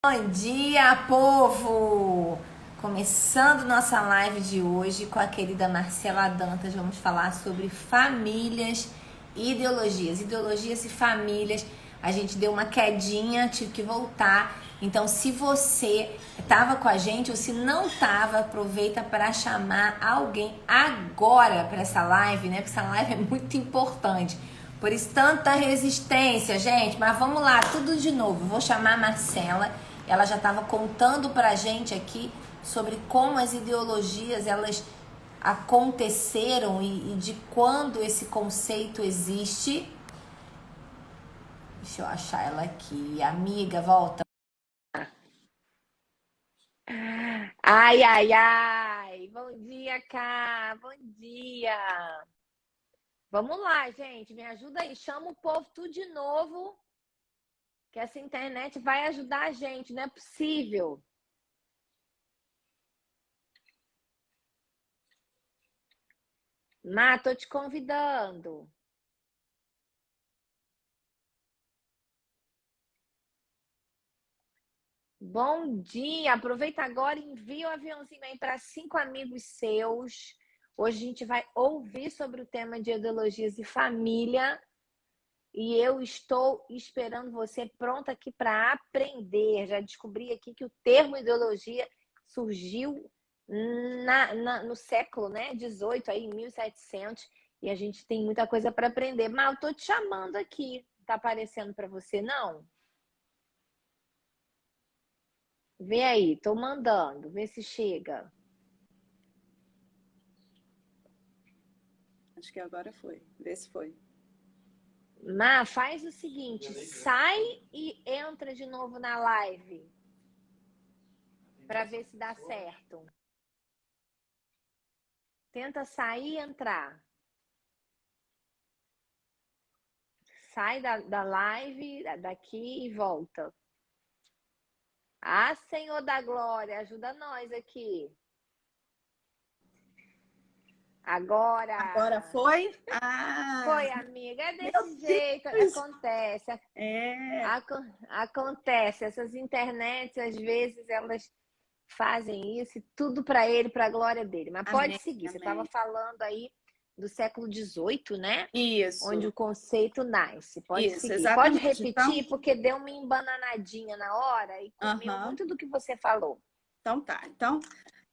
Bom dia, povo! Começando nossa live de hoje com a querida Marcela Dantas, vamos falar sobre famílias e ideologias. Ideologias e famílias. A gente deu uma quedinha, tive que voltar. Então, se você estava com a gente ou se não estava, aproveita para chamar alguém agora para essa live, né? Porque essa live é muito importante. Por isso, tanta resistência, gente. Mas vamos lá, tudo de novo. Vou chamar a Marcela. Ela já estava contando pra gente aqui sobre como as ideologias elas aconteceram e de quando esse conceito existe. Deixa eu achar ela aqui. Amiga, volta. Ai, ai, ai. Bom dia, Cá. Bom dia. Vamos lá, gente. Me ajuda aí. Chama o povo tudo de novo. Que essa internet vai ajudar a gente. Não é possível. Má, tô te convidando. Bom dia! Aproveita agora e envia o aviãozinho aí para 5 amigos seus. Hoje a gente vai ouvir sobre o tema de ideologias e família. E eu estou esperando você pronta aqui para aprender. Já descobri aqui que o termo ideologia surgiu no século, né, 18, aí, 1700, e a gente tem muita coisa para aprender. Mas eu estou te chamando aqui. Tá aparecendo para você, não? Vê aí, tô mandando, vê se chega. Acho que agora foi. Vê se foi. Mas faz o seguinte, sai e entra de novo na live para ver se dá certo. Tenta sair e entrar. Sai da live, daqui e volta. Ah, Senhor da Glória, ajuda nós aqui. Agora Agora. foi? Foi, amiga. É Meu desse jeito, Deus! acontece. É, Acontece. Essas internets, às vezes, elas fazem isso e tudo para ele, para a glória dele. Mas pode amém, seguir. Você estava amém. falando aí do século XVIII, né? Onde Isso, o conceito nasce. Pode isso, seguir. Pode exatamente. Então, repetir, porque deu uma embananadinha na hora e comeu aham, muito do que você falou. então tá. Então,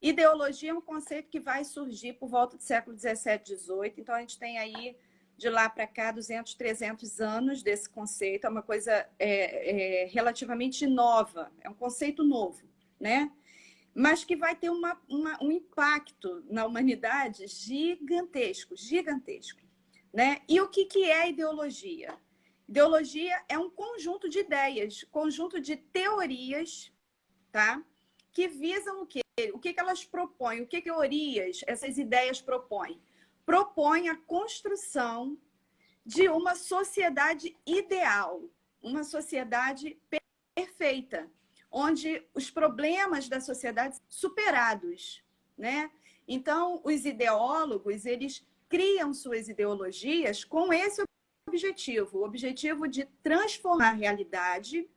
ideologia é um conceito que vai surgir por volta do século 17, 18. Então, a gente tem aí, de lá para cá, 200, 300 anos desse conceito. É uma coisa relativamente nova, é um conceito novo, né? Mas que vai ter um impacto na humanidade gigantesco, gigantesco. Né? E o que é ideologia? Ideologia é um conjunto de ideias, conjunto de teorias, tá? Que visam o quê? O que elas propõem? O que teorias essas ideias propõem? Propõem a construção de uma sociedade ideal, uma sociedade perfeita, onde os problemas da sociedade são superados, né? Então, os ideólogos, eles criam suas ideologias com esse objetivo, o objetivo de transformar a realidade,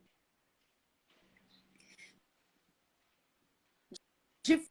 de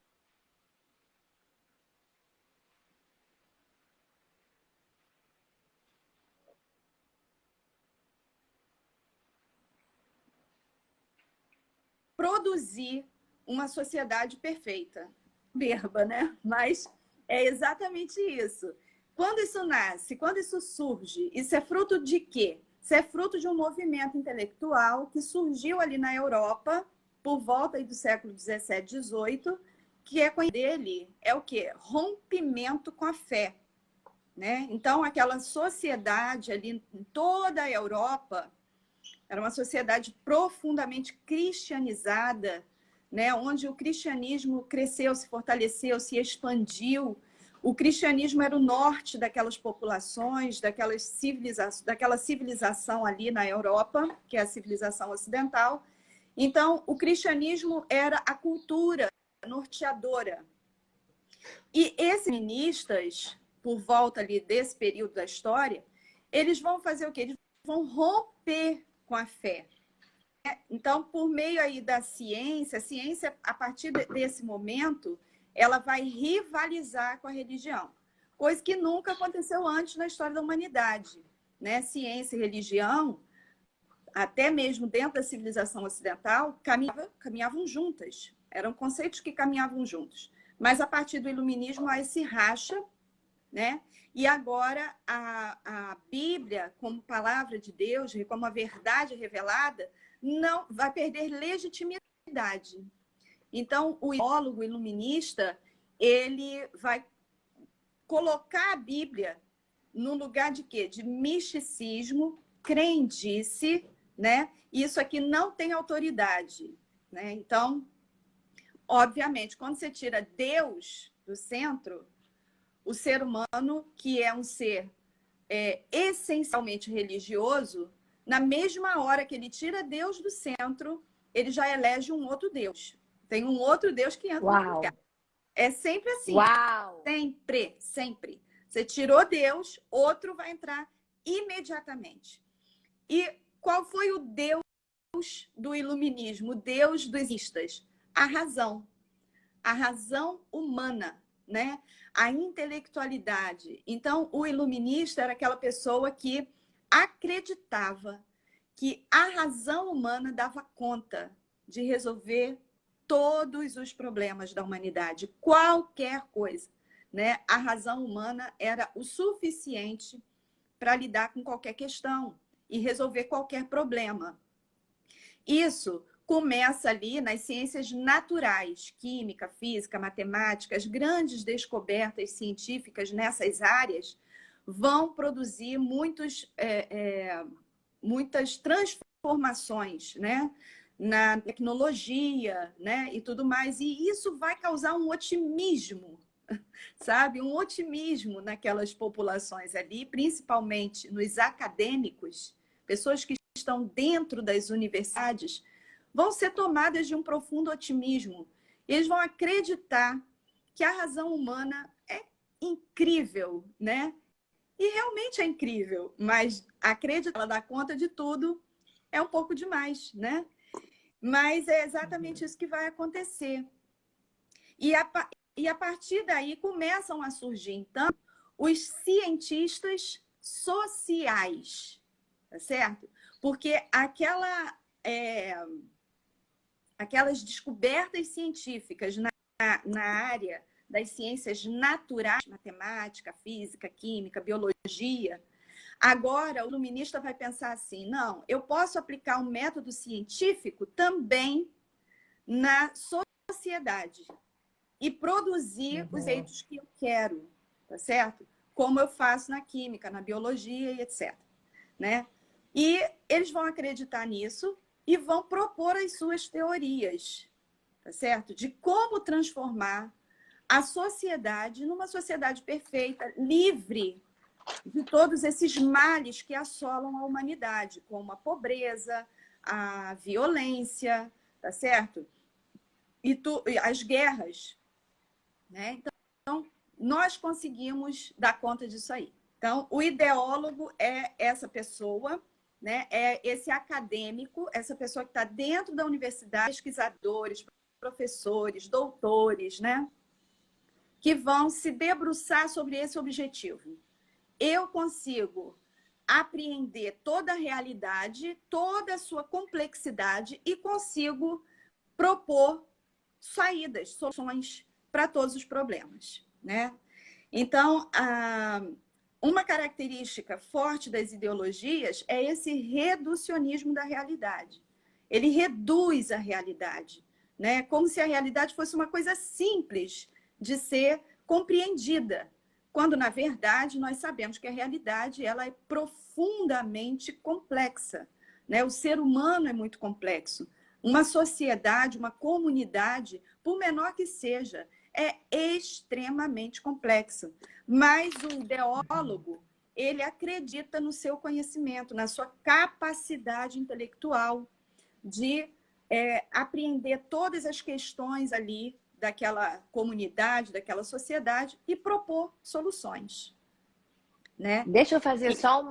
produzir uma sociedade perfeita. Berba, né? Mas é exatamente isso. Quando isso nasce, quando isso surge, isso é fruto de quê? Isso é fruto de um movimento intelectual que surgiu ali na Europa por volta do século 17, 18, que é dele é o quê? Rompimento com a fé, né? Então, aquela sociedade ali em toda a Europa era uma sociedade profundamente cristianizada, né? Onde o cristianismo cresceu, se fortaleceu, se expandiu. O cristianismo era o norte daquelas populações, daquela civilização ali na Europa, que é a civilização ocidental. Então, o cristianismo era a cultura norteadora. E esses ministas, por volta ali desse período da história, eles vão fazer o quê? Eles vão romper com a fé. Então, por meio aí da ciência, a ciência, a partir desse momento, ela vai rivalizar com a religião, coisa que nunca aconteceu antes na história da humanidade, né? Ciência e religião, até mesmo dentro da civilização ocidental, caminhavam juntas. Eram conceitos que caminhavam juntos. Mas a partir do iluminismo, aí se racha, né? E agora a Bíblia, como palavra de Deus, como a verdade revelada, não vai perder legitimidade. Então, o ideólogo iluminista, ele vai colocar a Bíblia no lugar de quê? De misticismo, crendice, né? Isso aqui não tem autoridade, né? Então, obviamente, quando você tira Deus do centro, o ser humano, que é um ser essencialmente religioso, na mesma hora que ele tira Deus do centro, ele já elege um outro Deus. Tem um outro Deus que entra no lugar. É sempre assim. Uau! Sempre, sempre. Você tirou Deus, outro vai entrar imediatamente. E qual foi o Deus do iluminismo, o Deus dos istas? A razão humana, né? A intelectualidade. Então, o iluminista era aquela pessoa que acreditava que a razão humana dava conta de resolver todos os problemas da humanidade, qualquer coisa, né? A razão humana era o suficiente para lidar com qualquer questão e resolver qualquer problema. Isso começa ali nas ciências naturais, química, física, matemática, as grandes descobertas científicas nessas áreas vão produzir muitas transformações, né? Na tecnologia, né? E tudo mais. E isso vai causar um otimismo, sabe? Um otimismo naquelas populações ali, principalmente nos acadêmicos, pessoas que estão dentro das universidades, vão ser tomadas de um profundo otimismo. Eles vão acreditar que a razão humana é incrível, né? E realmente é incrível, mas acreditar que ela dá conta de tudo é um pouco demais, né? Mas é exatamente isso que vai acontecer. E a partir daí começam a surgir, então, os cientistas sociais, tá certo? Porque aquelas descobertas científicas na área das ciências naturais, matemática, física, química, biologia, agora o iluminista vai pensar assim, não, eu posso aplicar um método científico também na sociedade e produzir os efeitos que eu quero, tá certo? Como eu faço na química, na biologia e etc. Né? E eles vão acreditar nisso e vão propor as suas teorias, tá certo? De como transformar a sociedade numa sociedade perfeita, livre de todos esses males que assolam a humanidade, como a pobreza, a violência, tá certo? E as guerras, né? Então, nós conseguimos dar conta disso aí. Então, o ideólogo é essa pessoa, né? É esse acadêmico, essa pessoa que está dentro da universidade, pesquisadores, professores, doutores, né? Que vão se debruçar sobre esse objetivo. Eu consigo apreender toda a realidade, toda a sua complexidade e consigo propor saídas, soluções para todos os problemas, né? Então, uma característica forte das ideologias é esse reducionismo da realidade. Ele reduz a realidade, né? Como se a realidade fosse uma coisa simples de ser compreendida, quando, na verdade, nós sabemos que a realidade ela é profundamente complexa, né? O ser humano é muito complexo. Uma sociedade, uma comunidade, por menor que seja, é extremamente complexa. Mas o ideólogo, ele acredita no seu conhecimento, na sua capacidade intelectual de apreender todas as questões ali daquela comunidade, daquela sociedade e propor soluções, né? Deixa eu fazer só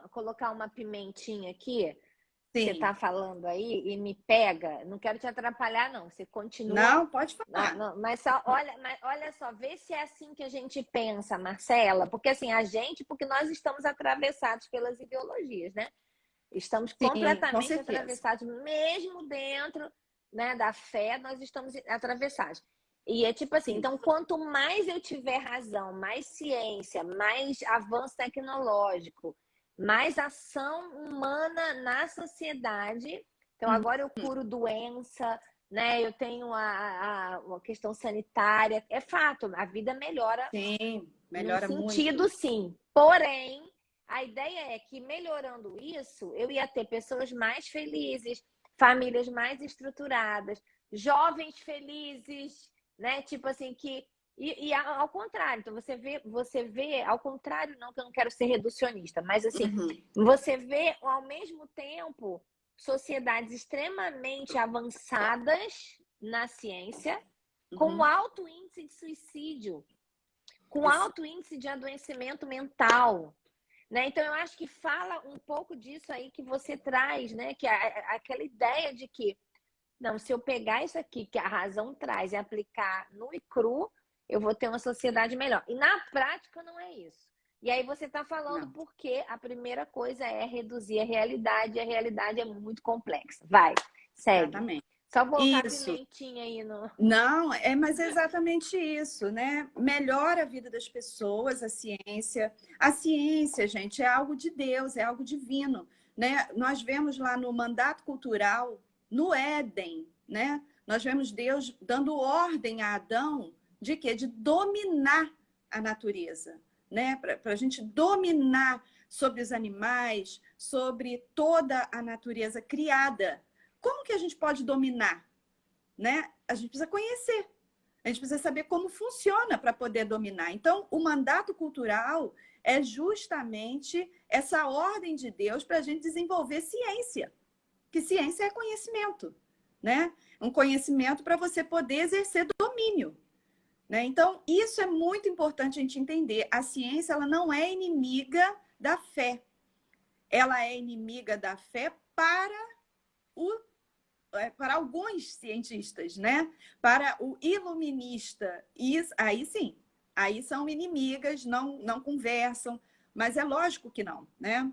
colocar uma pimentinha aqui. você Sim. está falando aí e me pega. Não quero te atrapalhar, não. Você continua. Não, pode falar. Não, mas olha só, vê se é assim que a gente pensa, Marcela. Porque assim, porque nós estamos atravessados pelas ideologias, né? Estamos Sim, com completamente certeza. atravessados, mesmo dentro, né, da fé, nós estamos atravessados. E é tipo assim, Sim. então quanto mais eu tiver razão, mais ciência, mais avanço tecnológico, mais ação humana na sociedade. Então agora eu curo doença, né? Eu tenho a questão sanitária. É fato, a vida melhora Sim, num melhora sentido, muito. sim. Porém, a ideia é que melhorando isso, eu ia ter pessoas mais felizes, famílias mais estruturadas, jovens felizes, né? Tipo assim, ao contrário, então você vê, ao contrário, não que eu não quero ser reducionista, mas assim, você vê ao mesmo tempo sociedades extremamente avançadas na ciência, com alto índice de suicídio, com alto índice de adoecimento mental, né? Então eu acho que fala um pouco disso aí que você traz, né? Que aquela ideia de que não, se eu pegar isso aqui que a razão traz e aplicar nu e cru, eu vou ter uma sociedade melhor. E na prática não é isso. E aí você está falando Não. porque a primeira coisa é reduzir a realidade, e a realidade é muito complexa. Vai, segue. Exatamente. Só colocar a Isso. pimentinha aí no. Não, mas é exatamente isso, né? Melhora a vida das pessoas, a ciência. A ciência, gente, é algo de Deus, é algo divino, né? Nós vemos lá no mandato cultural, no Éden, né? Nós vemos Deus dando ordem a Adão de quê? De dominar a natureza, né? Para a gente dominar sobre os animais, sobre toda a natureza criada. Como que a gente pode dominar? Né? A gente precisa conhecer, a gente precisa saber como funciona para poder dominar. Então, o mandato cultural é justamente essa ordem de Deus para a gente desenvolver ciência, que ciência é conhecimento, né? Um conhecimento para você poder exercer domínio, né? Então, isso é muito importante a gente entender. A ciência, ela não é inimiga da fé, ela é inimiga da fé para alguns cientistas, né? Para o iluminista, aí sim, aí são inimigas, não conversam, mas é lógico que não, né?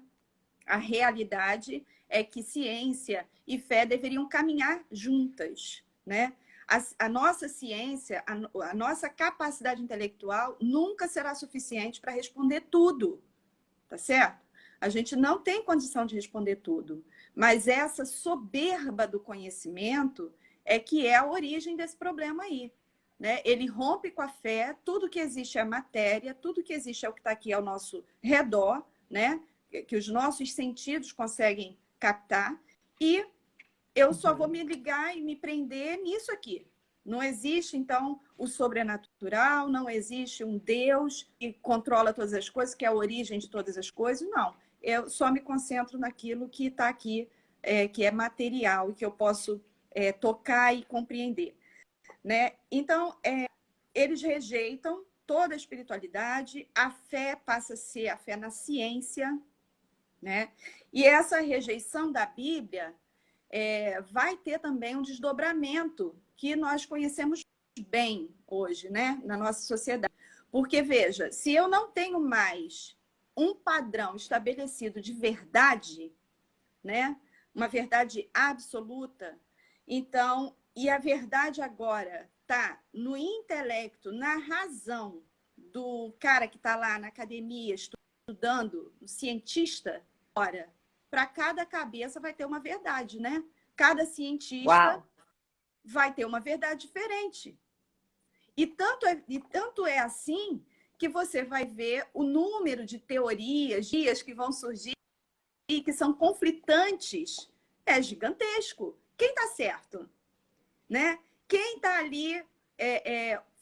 A realidade é que ciência e fé deveriam caminhar juntas, né? A nossa ciência, a nossa capacidade intelectual nunca será suficiente para responder tudo, tá certo? A gente não tem condição de responder tudo, mas essa soberba do conhecimento é que é a origem desse problema aí, né? Ele rompe com a fé, tudo que existe é matéria, tudo que existe é o que está aqui ao nosso redor, né? Que os nossos sentidos conseguem captar, e eu só vou me ligar e me prender nisso aqui. Não existe, então, o sobrenatural, não existe um Deus que controla todas as coisas, que é a origem de todas as coisas, não. Eu só me concentro naquilo que está aqui, que é material e que eu posso tocar e compreender, né? Então, eles rejeitam toda a espiritualidade, a fé passa a ser a fé na ciência, né? E essa rejeição da Bíblia vai ter também um desdobramento que nós conhecemos bem hoje, né, na nossa sociedade. Porque, veja, se eu não tenho mais um padrão estabelecido de verdade, né, uma verdade absoluta, então, e a verdade agora está no intelecto, na razão do cara que está lá na academia estudando, o cientista, ora, para cada cabeça vai ter uma verdade, né? Cada cientista Uau! vai ter uma verdade diferente. E tanto é assim que você vai ver o número de teorias que vão surgir e que são conflitantes é gigantesco. Quem está certo? Né? Quem está ali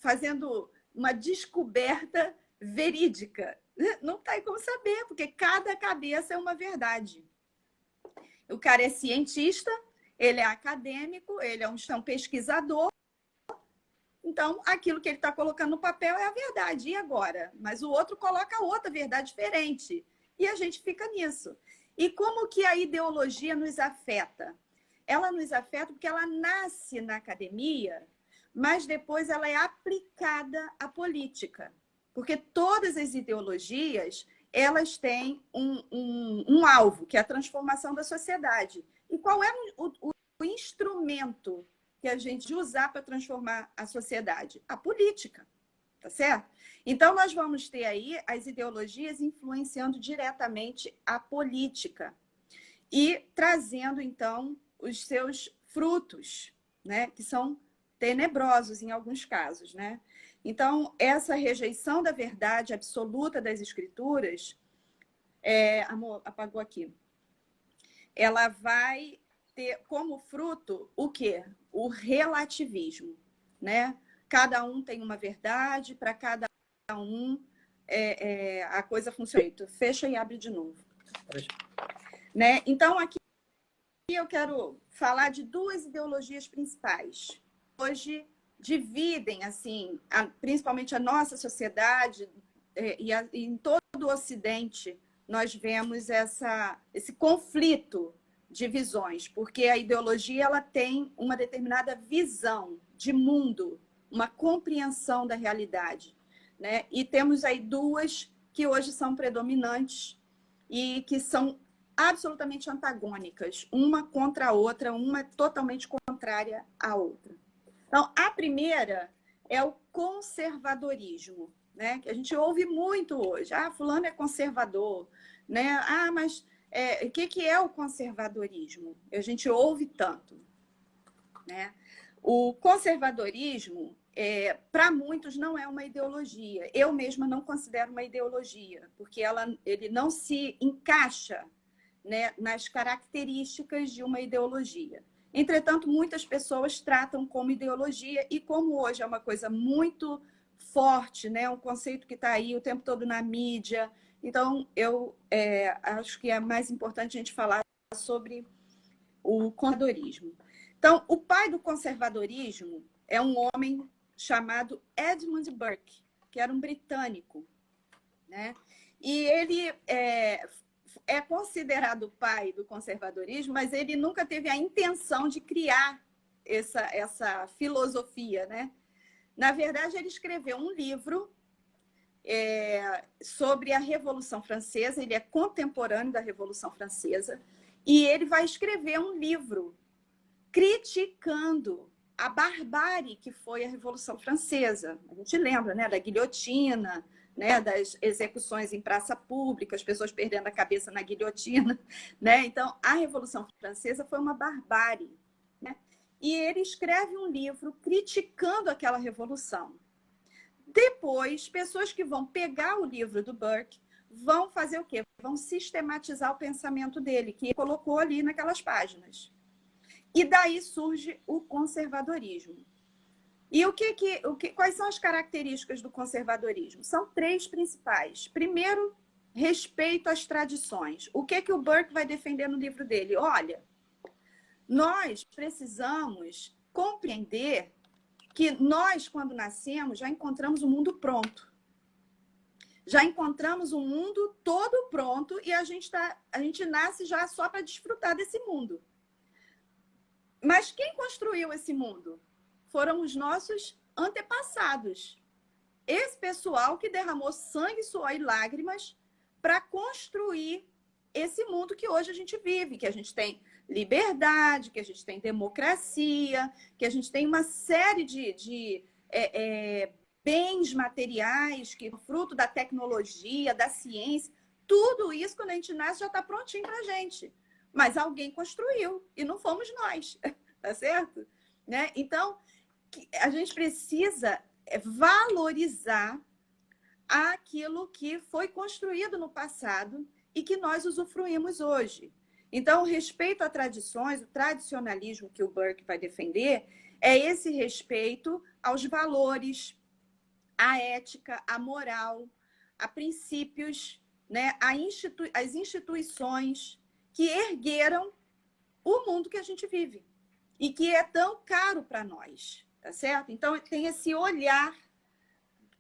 fazendo uma descoberta verídica? Não tem como saber, porque cada cabeça é uma verdade. O cara é cientista, ele é acadêmico, ele é um pesquisador. Então, aquilo que ele está colocando no papel é a verdade. E agora? Mas o outro coloca outra verdade diferente. E a gente fica nisso. E como que a ideologia nos afeta? Ela nos afeta porque ela nasce na academia, mas depois ela é aplicada à política. Porque todas as ideologias, elas têm um alvo, que é a transformação da sociedade. E qual é o instrumento que a gente usar para transformar a sociedade? A política, tá certo? Então, nós vamos ter aí as ideologias influenciando diretamente a política e trazendo, então, os seus frutos, né? Que são tenebrosos em alguns casos, né? Então, essa rejeição da verdade absoluta das escrituras, amor, apagou aqui, ela vai ter como fruto o quê? O relativismo, né? Cada um tem uma verdade, para cada um a coisa funciona. Fecha e abre de novo. Né? Então, aqui eu quero falar de duas ideologias principais. Hoje dividem, assim, principalmente a nossa sociedade e em todo o Ocidente, nós vemos esse conflito de visões, porque a ideologia ela tem uma determinada visão de mundo, uma compreensão da realidade, né? E temos aí duas que hoje são predominantes e que são absolutamente antagônicas, uma contra a outra, uma totalmente contrária à outra. Então, a primeira é o conservadorismo, né? Que a gente ouve muito hoje. Ah, fulano é conservador, né? Ah, mas o que é o conservadorismo? A gente ouve tanto, né? O conservadorismo, para muitos, não é uma ideologia. Eu mesma não considero uma ideologia, porque ele não se encaixa, né, nas características de uma ideologia. Entretanto, muitas pessoas tratam como ideologia, e como hoje é uma coisa muito forte, né, um conceito que está aí o tempo todo na mídia, então eu acho que é mais importante a gente falar sobre o conservadorismo. Então, o pai do conservadorismo é um homem chamado Edmund Burke, que era um britânico, né? E ele é considerado o pai do conservadorismo, mas ele nunca teve a intenção de criar essa filosofia, né? Na verdade, ele escreveu um livro sobre a Revolução Francesa, ele é contemporâneo da Revolução Francesa, e ele vai escrever um livro criticando a barbárie que foi a Revolução Francesa. A gente lembra, né, da guilhotina, né, das execuções em praça pública, as pessoas perdendo a cabeça na guilhotina, né? Então, a Revolução Francesa foi uma barbárie, né? E ele escreve um livro criticando aquela revolução. Depois, pessoas que vão pegar o livro do Burke vão fazer o quê? Vão sistematizar o pensamento dele, que ele colocou ali naquelas páginas. E daí surge o conservadorismo. E quais são as características do conservadorismo? São três principais. Primeiro, respeito às tradições. O que o Burke vai defender no livro dele? Olha, nós precisamos compreender que nós, quando nascemos, já encontramos o mundo pronto. Já encontramos um mundo todo pronto e a gente nasce já só para desfrutar desse mundo. Mas quem construiu esse mundo? Foram os nossos antepassados. Esse pessoal que derramou sangue, suor e lágrimas para construir esse mundo que hoje a gente vive, que a gente tem liberdade, que a gente tem democracia, que a gente tem uma série de bens materiais que fruto da tecnologia, da ciência. Tudo isso, quando a gente nasce, já está prontinho para a gente. Mas alguém construiu e não fomos nós, tá certo? Né? Então, a gente precisa valorizar aquilo que foi construído no passado e que nós usufruímos hoje. Então, o respeito a tradições, o tradicionalismo que o Burke vai defender, é esse respeito aos valores, à ética, à moral, a princípios, né? As instituições que ergueram o mundo que a gente vive e que é tão caro para nós, tá certo? Então, tem esse olhar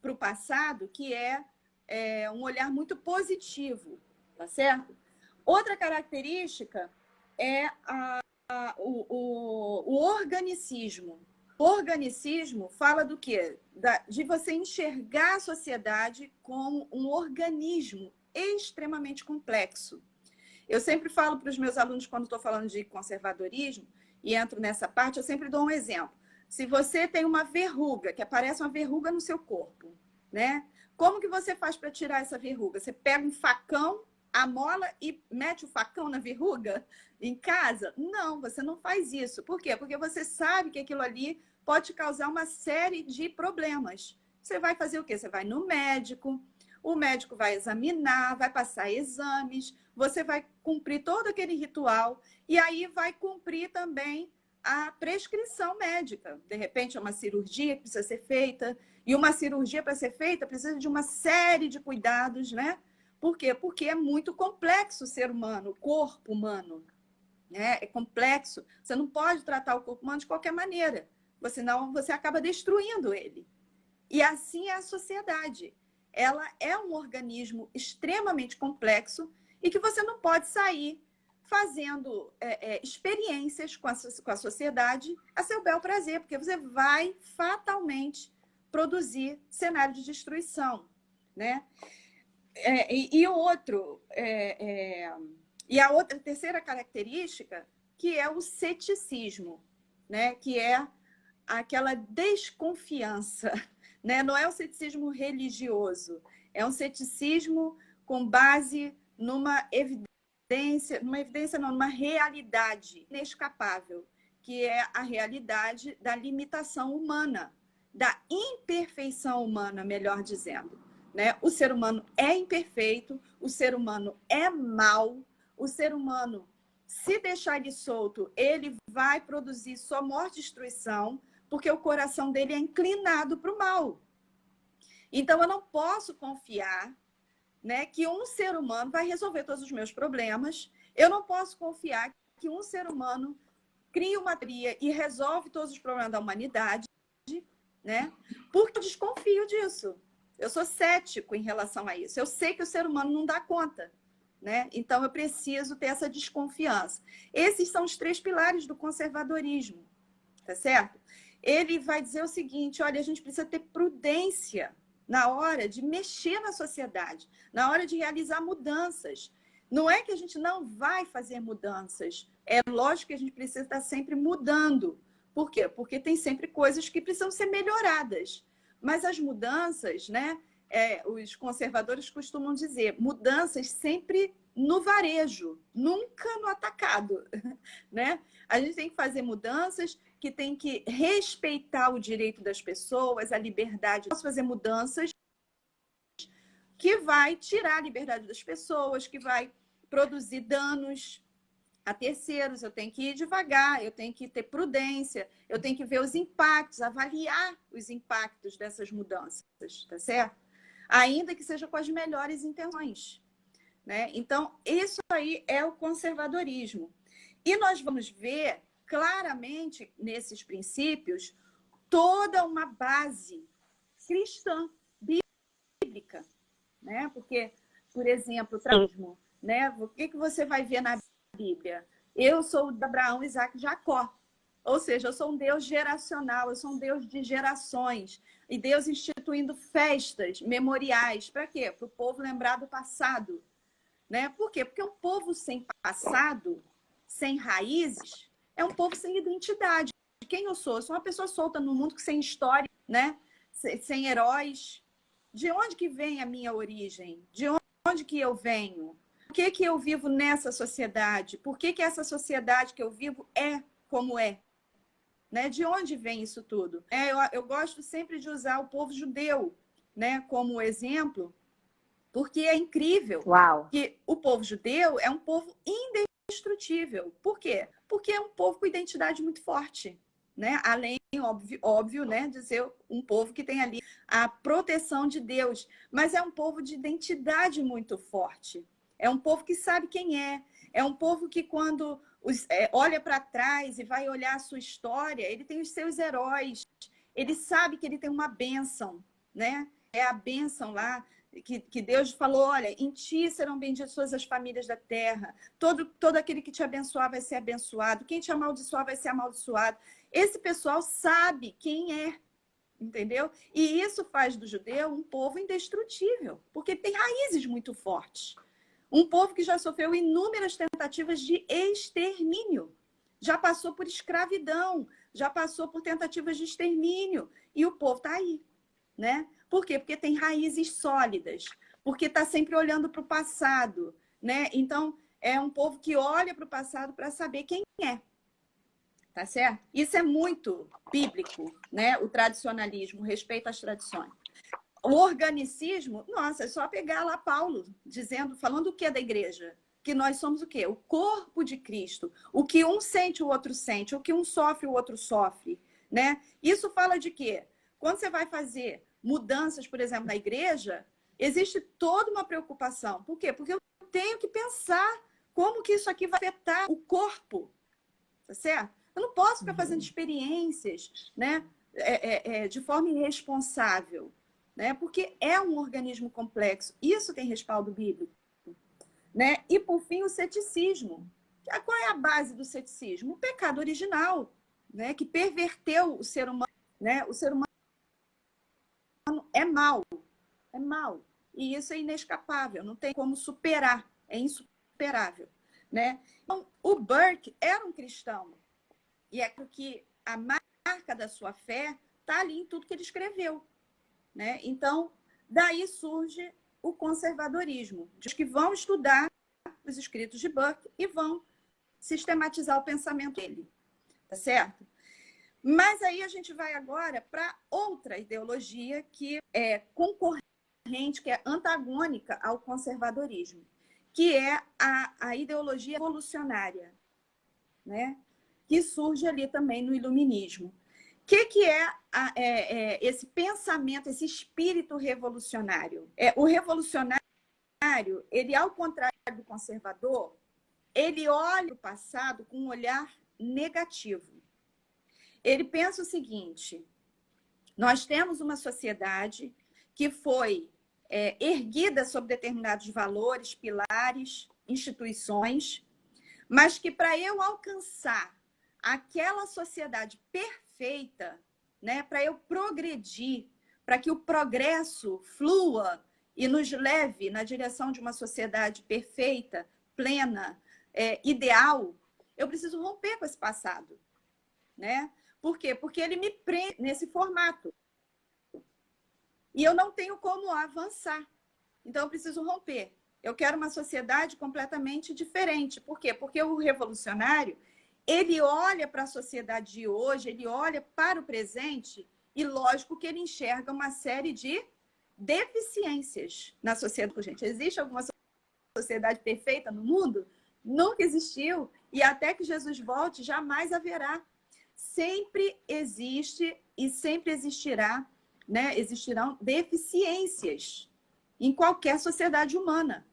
para o passado que é um olhar muito positivo, tá certo? Outra característica é o organicismo. O organicismo fala do quê? De você enxergar a sociedade como um organismo extremamente complexo. Eu sempre falo para os meus alunos, quando estou falando de conservadorismo, e entro nessa parte, eu sempre dou um exemplo. Se você tem uma verruga, que aparece uma verruga no seu corpo, né? Como que você faz para tirar essa verruga? Você pega um facão, amola e mete o facão na verruga em casa? Não, você não faz isso. Por quê? Porque você sabe que aquilo ali pode causar uma série de problemas. Você vai fazer o quê? Você vai no médico, o médico vai examinar, vai passar exames, você vai cumprir todo aquele ritual e aí vai cumprir também a prescrição médica. De repente, é uma cirurgia que precisa ser feita, e uma cirurgia para ser feita precisa de uma série de cuidados, né? Por quê? Porque é muito complexo o ser humano, o corpo humano, né? É complexo. Você não pode tratar o corpo humano de qualquer maneira, senão você acaba destruindo ele. E assim é a sociedade. Ela é um organismo extremamente complexo e que você não pode sair fazendo experiências com a sociedade a seu bel prazer, porque você vai fatalmente produzir cenário de destruição, né? E a outra, terceira característica, que é o ceticismo, né? Que é aquela desconfiança, né? Não é um ceticismo religioso, é um ceticismo com base numa numa realidade inescapável, que é a realidade da limitação humana, da imperfeição humana, melhor dizendo, né? O ser humano é imperfeito, o ser humano é mau, o ser humano, se deixar ele solto, ele vai produzir só morte e destruição, porque o coração dele é inclinado para o mal. Então, eu não posso confiar, né, que um ser humano vai resolver todos os meus problemas. Eu não posso confiar que um ser humano cria uma teoria e resolve todos os problemas da humanidade, né? Porque eu desconfio disso. Eu sou cético em relação a isso. Eu sei que o ser humano não dá conta, né? Então, eu preciso ter essa desconfiança. Esses são os 3 pilares do conservadorismo, tá certo? Ele vai dizer o seguinte, olha, a gente precisa ter prudência na hora de mexer na sociedade, na hora de realizar mudanças. Não é que a gente não vai fazer mudanças. É lógico que a gente precisa estar sempre mudando. Por quê? Porque tem sempre coisas que precisam ser melhoradas. Mas as mudanças, né? Os conservadores costumam dizer, mudanças sempre no varejo, nunca no atacado, né? A gente tem que fazer mudanças que tem que respeitar o direito das pessoas, a liberdade. Eu posso fazer mudanças que vai tirar a liberdade das pessoas, que vai produzir danos a terceiros. Eu tenho que ir devagar, eu tenho que ter prudência, eu tenho que ver os impactos, avaliar os impactos dessas mudanças, tá certo? Ainda que seja com as melhores intenções, né? Então, isso aí é o conservadorismo. E nós vamos ver claramente nesses princípios toda uma base cristã, bíblica, né? Porque, por exemplo, né? O que você vai ver na Bíblia? Eu sou de Abraão, Isaac e Jacó. Ou seja, eu sou um Deus geracional, eu sou um Deus de gerações. E Deus instituindo festas, memoriais. Para quê? Para o povo lembrar do passado. Né? Por quê? Porque um povo sem passado, sem raízes, é um povo sem identidade. Quem eu sou? Eu sou uma pessoa solta no mundo sem história, né? Sem heróis. De onde que vem a minha origem? De onde que eu venho? Por que que eu vivo nessa sociedade? Por que que essa sociedade que eu vivo é como é? Né? De onde vem isso tudo? Eu gosto sempre de usar o povo judeu, né, como exemplo, porque é incrível. Uau. Que o povo judeu é um povo indestrutível. Por quê? Porque é um povo com identidade muito forte, né? Além, óbvio, né, de ser um povo que tem ali a proteção de Deus, mas é um povo de identidade muito forte. É um povo que sabe quem é. É um povo que, quando olha para trás e vai olhar a sua história, ele tem os seus heróis. Ele sabe que ele tem uma bênção, né? É a bênção lá que Deus falou, olha, em ti serão benditas todas as famílias da terra, todo aquele que te abençoar vai ser abençoado, quem te amaldiçoar vai ser amaldiçoado. Esse pessoal sabe quem é, entendeu? E isso faz do judeu um povo indestrutível, porque tem raízes muito fortes. Um povo que já sofreu inúmeras tentativas de extermínio, já passou por escravidão, já passou por tentativas de extermínio, e o povo está aí, né? Por quê? Porque tem raízes sólidas, porque está sempre olhando para o passado, né? Então, é um povo que olha para o passado para saber quem é, tá certo? Isso é muito bíblico, né? O tradicionalismo, o respeito às tradições. O organicismo, nossa, é só pegar lá Paulo dizendo, falando o que da igreja? Que nós somos o quê? O corpo de Cristo. O que um sente, o outro sente. O que um sofre, o outro sofre, né? Isso fala de quê? Quando você vai fazer mudanças, por exemplo, na igreja, existe toda uma preocupação. Por quê? Porque eu tenho que pensar como que isso aqui vai afetar o corpo, tá certo? Eu não posso ficar fazendo experiências, né, de forma irresponsável, né? Porque é um organismo complexo. Isso tem respaldo bíblico, né? E, por fim, o ceticismo. Qual é a base do ceticismo? O pecado original, né? Que perverteu o ser humano, né? O ser humano é mau, é mau. E isso é inescapável, não tem como superar, é insuperável, né? Então, o Burke era um cristão, e é porque a marca da sua fé está ali em tudo que ele escreveu, né? Então, daí surge o conservadorismo, dos que vão estudar os escritos de Burke e vão sistematizar o pensamento dele, tá certo? Mas aí a gente vai agora para outra ideologia que é concorrente, que é antagônica ao conservadorismo, que é a ideologia evolucionária, né? Que surge ali também no iluminismo. O que é esse pensamento, esse espírito revolucionário? O revolucionário, ele, ao contrário do conservador, ele olha o passado com um olhar negativo. Ele pensa o seguinte: nós temos uma sociedade que foi erguida sobre determinados valores, pilares, instituições, mas que para eu alcançar aquela sociedade perfeita, né, para eu progredir, para que o progresso flua e nos leve na direção de uma sociedade perfeita, plena, ideal, eu preciso romper com esse passado, né? Por quê? Porque ele me prende nesse formato. E eu não tenho como avançar. Então, eu preciso romper. Eu quero uma sociedade completamente diferente. Por quê? Porque o revolucionário, ele olha para a sociedade de hoje, ele olha para o presente e, lógico, que ele enxerga uma série de deficiências na sociedade. Gente, existe alguma sociedade perfeita no mundo? Nunca existiu. E até que Jesus volte, jamais haverá. Sempre existe e sempre existirá, né? Existirão deficiências em qualquer sociedade humana.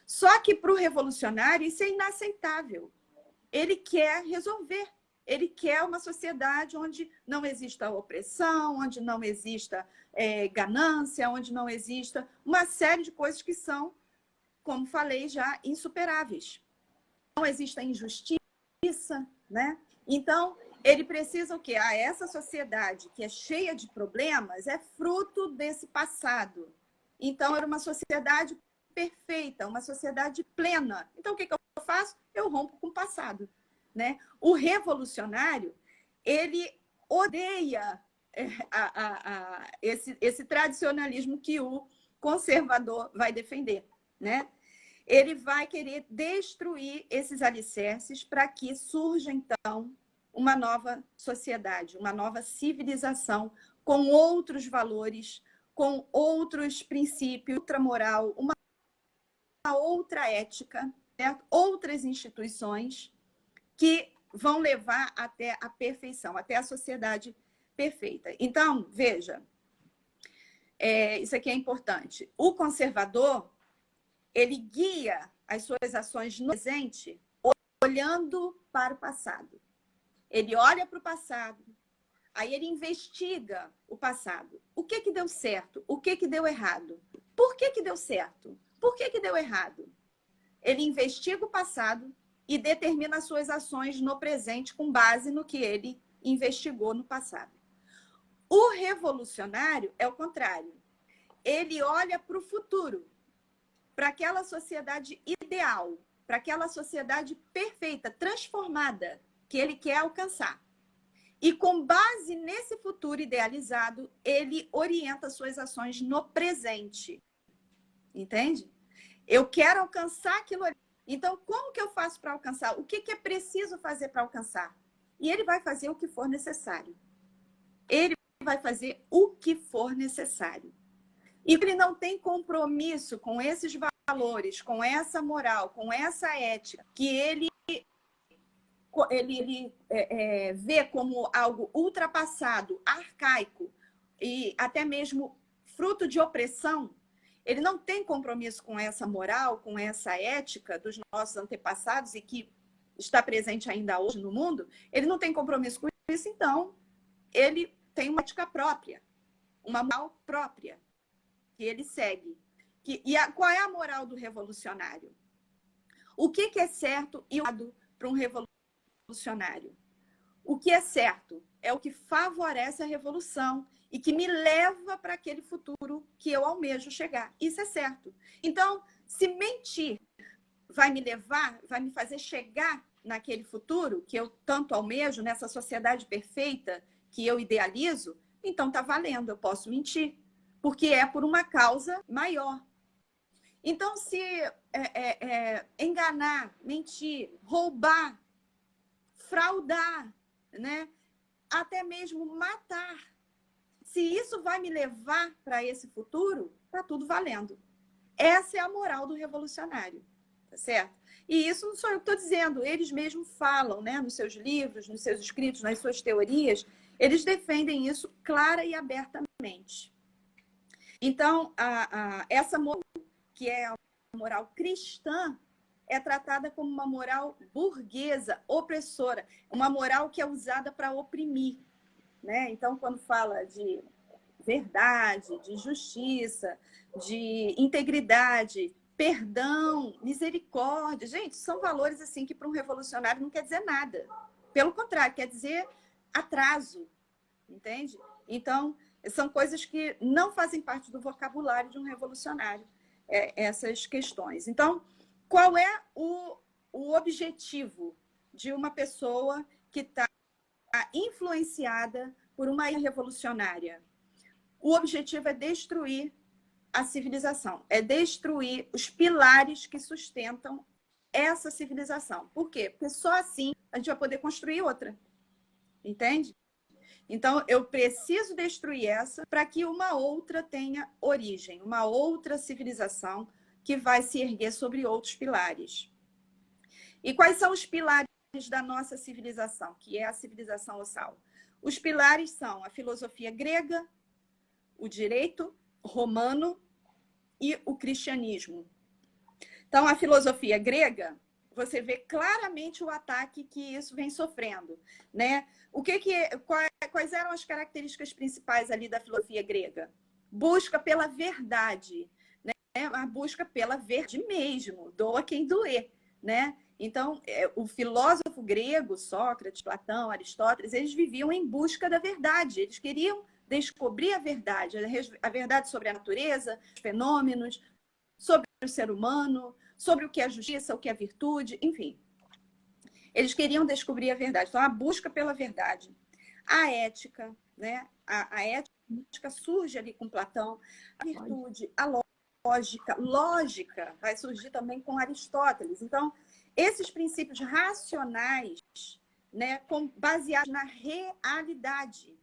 Só que para o revolucionário isso é inaceitável. Ele quer resolver. Ele quer uma sociedade onde não exista opressão, onde não exista ganância, onde não exista uma série de coisas que são, como falei já, insuperáveis. Não exista injustiça, né? Então, ele precisa o quê? Essa sociedade que é cheia de problemas é fruto desse passado. Então, era uma sociedade perfeita, uma sociedade plena. Então, o que eu faço? Eu rompo com o passado, né? O revolucionário, ele odeia esse tradicionalismo que o conservador vai defender, né? Ele vai querer destruir esses alicerces para que surja, então, uma nova sociedade, uma nova civilização com outros valores, com outros princípios, outra moral, uma outra ética, certo? Outras instituições que vão levar até a perfeição, até a sociedade perfeita. Então, veja, isso aqui é importante. O conservador, ele guia as suas ações no presente olhando para o passado. Ele olha para o passado, aí ele investiga o passado. O que deu certo? O que deu errado? Por que deu certo? Por que deu errado? Ele investiga o passado e determina as suas ações no presente com base no que ele investigou no passado. O revolucionário é o contrário. Ele olha para o futuro, para aquela sociedade ideal, para aquela sociedade perfeita, transformada, que ele quer alcançar. E com base nesse futuro idealizado, ele orienta suas ações no presente. Entende? Eu quero alcançar aquilo ali. Então, como que eu faço para alcançar? O que é preciso fazer para alcançar? E ele vai fazer o que for necessário. Ele vai fazer o que for necessário. E ele não tem compromisso com esses valores, com essa moral, com essa ética, que ele vê como algo ultrapassado, arcaico e até mesmo fruto de opressão. Ele não tem compromisso com essa moral, com essa ética dos nossos antepassados e que está presente ainda hoje no mundo. Ele não tem compromisso com isso, então ele tem uma ética própria, uma moral própria que ele segue. Qual é a moral do revolucionário? O que é certo e errado para um revolucionário? O que é certo é o que favorece a revolução e que me leva para aquele futuro que eu almejo chegar. Isso é certo. Então, se mentir vai me levar, vai me fazer chegar naquele futuro que eu tanto almejo, nessa sociedade perfeita que eu idealizo, então está valendo, eu posso mentir, porque é por uma causa maior. Então, se enganar, mentir, roubar, fraudar, né? Até mesmo matar, se isso vai me levar para esse futuro, está tudo valendo. Essa é a moral do revolucionário, tá certo? E isso não sou eu que estou dizendo, eles mesmos falam, né? Nos seus livros, nos seus escritos, nas suas teorias, eles defendem isso clara e abertamente. Então, essa moral, que é a moral cristã, é tratada como uma moral burguesa, opressora, uma moral que é usada para oprimir, né? Então, quando fala de verdade, de justiça, de integridade, perdão, misericórdia, gente, são valores assim que para um revolucionário não quer dizer nada. Pelo contrário, quer dizer atraso, entende? Então, são coisas que não fazem parte do vocabulário de um revolucionário, essas questões. Então, qual é o objetivo de uma pessoa que está influenciada por uma revolucionária? O objetivo é destruir a civilização, é destruir os pilares que sustentam essa civilização. Por quê? Porque só assim a gente vai poder construir outra. Entende? Então, eu preciso destruir essa para que uma outra tenha origem, uma outra civilização que vai se erguer sobre outros pilares. E quais são os pilares da nossa civilização, que é a civilização ossal? Os pilares são a filosofia grega, o direito romano e o cristianismo. Então, a filosofia grega, você vê claramente o ataque que isso vem sofrendo, né? Quais eram as características principais ali da filosofia grega? Busca pela verdade, né? A busca pela verdade mesmo, doa quem doer, né? Então, o filósofo grego, Sócrates, Platão, Aristóteles, eles viviam em busca da verdade. Eles queriam descobrir a verdade sobre a natureza, os fenômenos, sobre o ser humano, sobre o que é justiça, o que é virtude, enfim. Eles queriam descobrir a verdade. Então, a busca pela verdade. A ética, né? A ética surge ali com Platão, a virtude, a lógica vai surgir também com Aristóteles. Então, esses princípios racionais, né, baseados na realidade.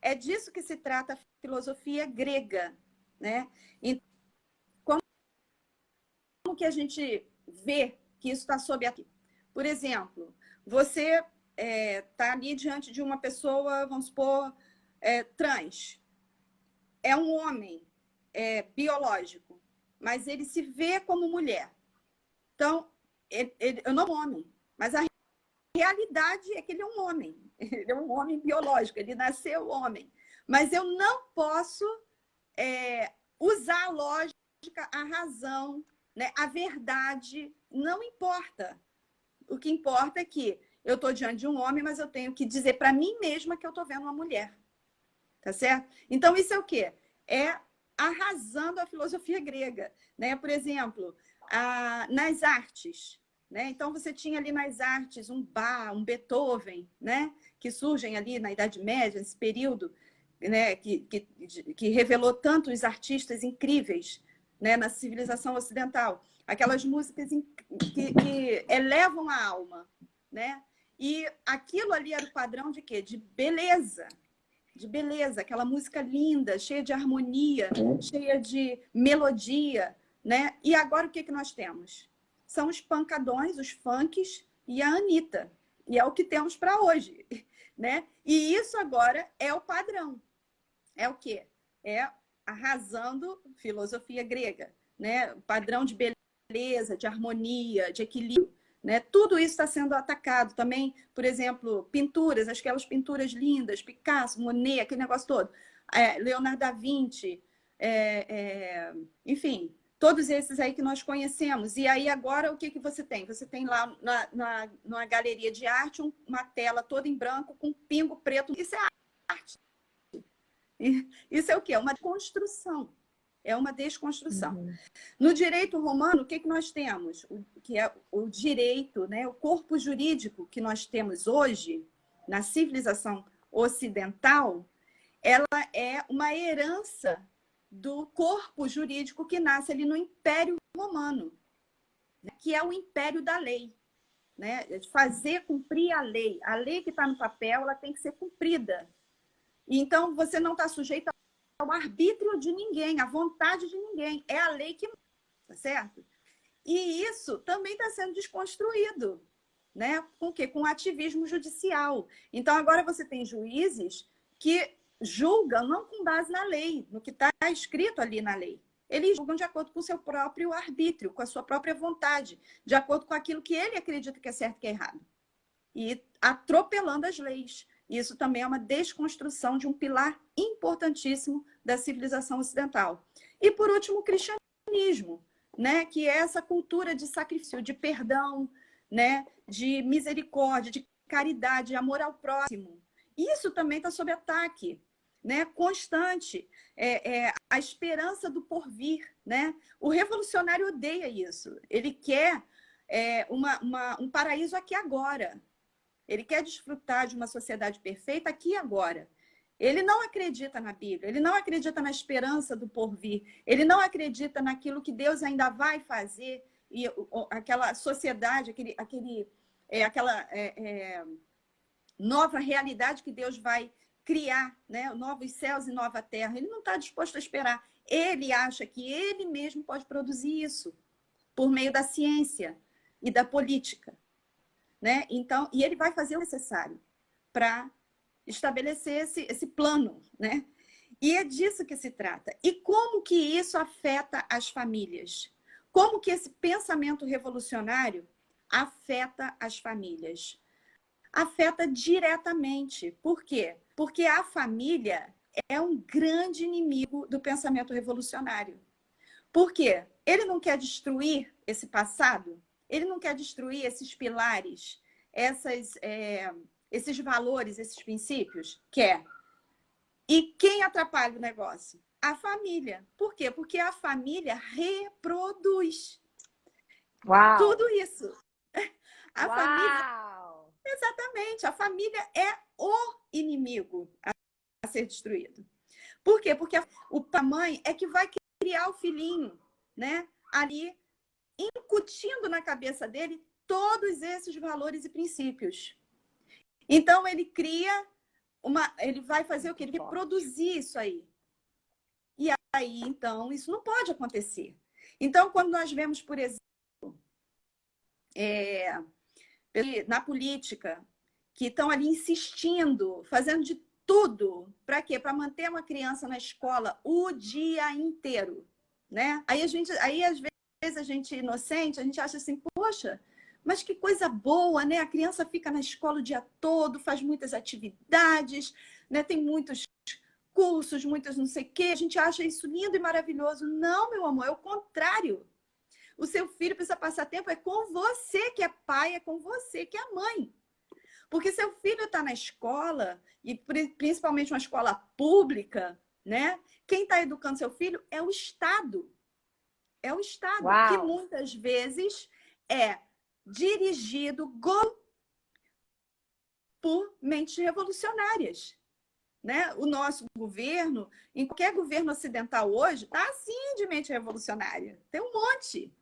É disso que se trata a filosofia grega, né? Então, como que a gente vê que isso está sob aqui? Por exemplo, você está ali diante de uma pessoa, vamos supor, trans. É um homem biológico, mas ele se vê como mulher. Então, eu não sou homem, mas a realidade é que ele é um homem. Ele é um homem biológico, ele nasceu homem. Mas eu não posso usar a lógica, a razão, né? A verdade, não importa. O que importa é que eu estou diante de um homem, mas eu tenho que dizer para mim mesma que eu estou vendo uma mulher. Tá certo? Então, isso é o quê? É a razão da filosofia grega. Né? Por exemplo, nas artes. Né? Então, você tinha ali nas artes um Bach, um Beethoven, né? Que surgem ali na Idade Média, nesse período, né? que revelou tantos artistas incríveis, né? Na civilização ocidental. Aquelas músicas que elevam a alma. Né? E aquilo ali era o padrão de quê? De beleza. De beleza, aquela música linda, cheia de harmonia, cheia de melodia, né? E agora o que nós temos? São os pancadões, os funks e a Anitta. E é o que temos para hoje, né? E isso agora é o padrão. É o quê? É arrasando filosofia grega, né? O padrão de beleza, de harmonia, de equilíbrio. Né? Tudo isso está sendo atacado também, por exemplo, pinturas, aquelas pinturas lindas, Picasso, Monet, aquele negócio todo, Leonardo da Vinci, enfim, todos esses aí que nós conhecemos. E aí agora o que você tem? Você tem lá na galeria de arte uma tela toda em branco com um pingo preto. Isso é arte. Isso é o quê? É uma construção. É uma desconstrução. Uhum. No direito romano, o que nós temos? Que é o direito, né? O corpo jurídico que nós temos hoje, na civilização ocidental, ela é uma herança do corpo jurídico que nasce ali no Império Romano, né? Que é o império da lei. Né? De fazer cumprir a lei. A lei que está no papel, ela tem que ser cumprida. Então, você não está sujeito ao arbítrio de ninguém, à vontade de ninguém. É a lei que... Tá certo? E isso também está sendo desconstruído. Né? Com o quê? Com o ativismo judicial. Então, agora você tem juízes que julgam não com base na lei, no que está escrito ali na lei. Eles julgam de acordo com o seu próprio arbítrio, com a sua própria vontade, de acordo com aquilo que ele acredita que é certo e que é errado. E atropelando as leis. Isso também é uma desconstrução de um pilar importantíssimo da civilização ocidental. E, por último, o cristianismo, né? Que é essa cultura de sacrifício, de perdão, né? De misericórdia, de caridade, de amor ao próximo. Isso também está sob ataque, né? Constante. A esperança do porvir. Né? O revolucionário odeia isso. Ele quer um paraíso aqui agora. Ele quer desfrutar de uma sociedade perfeita aqui e agora. Ele não acredita na Bíblia, ele não acredita na esperança do porvir, ele não acredita naquilo que Deus ainda vai fazer e aquela sociedade, aquela nova realidade que Deus vai criar, né? Novos céus e nova terra. Ele não está disposto a esperar. Ele acha que ele mesmo pode produzir isso por meio da ciência e da política. Né? Então, e ele vai fazer o necessário para estabelecer esse plano. Né? E é disso que se trata. E como que isso afeta as famílias? Como que esse pensamento revolucionário afeta as famílias? Afeta diretamente. Por quê? Porque a família é um grande inimigo do pensamento revolucionário. Por quê? Ele não quer destruir esse passado, ele não quer destruir esses pilares, esses valores, esses princípios? Quer. E quem atrapalha o negócio? A família. Por quê? Porque a família reproduz. Uau. Tudo isso. A Uau. família... Exatamente. A família é o inimigo a ser destruído. Por quê? Porque a mãe é que vai criar o filhinho, né? Ali, incutindo na cabeça dele todos esses valores e princípios. Então, ele cria ele vai fazer o quê? Ele vai produzir isso aí. E aí, então, isso não pode acontecer. Então, quando nós vemos, por exemplo, na política, que estão ali insistindo, fazendo de tudo, para quê? Para manter uma criança na escola o dia inteiro, né? Aí, às vezes, a gente inocente, a gente acha assim, poxa, mas que coisa boa, né? A criança fica na escola o dia todo, faz muitas atividades, né? Tem muitos cursos, muitas não sei o quê. A gente acha isso lindo e maravilhoso. Não, meu amor, é o contrário. O seu filho precisa passar tempo é com você que é pai, é com você que é mãe. Porque seu filho está na escola, e principalmente uma escola pública, né? Quem está educando seu filho é o Estado. É o Estado, que Uau! muitas vezes é dirigido por mentes revolucionárias. Né? O nosso governo, em qualquer governo ocidental hoje, está assim de mente revolucionária. Tem um monte,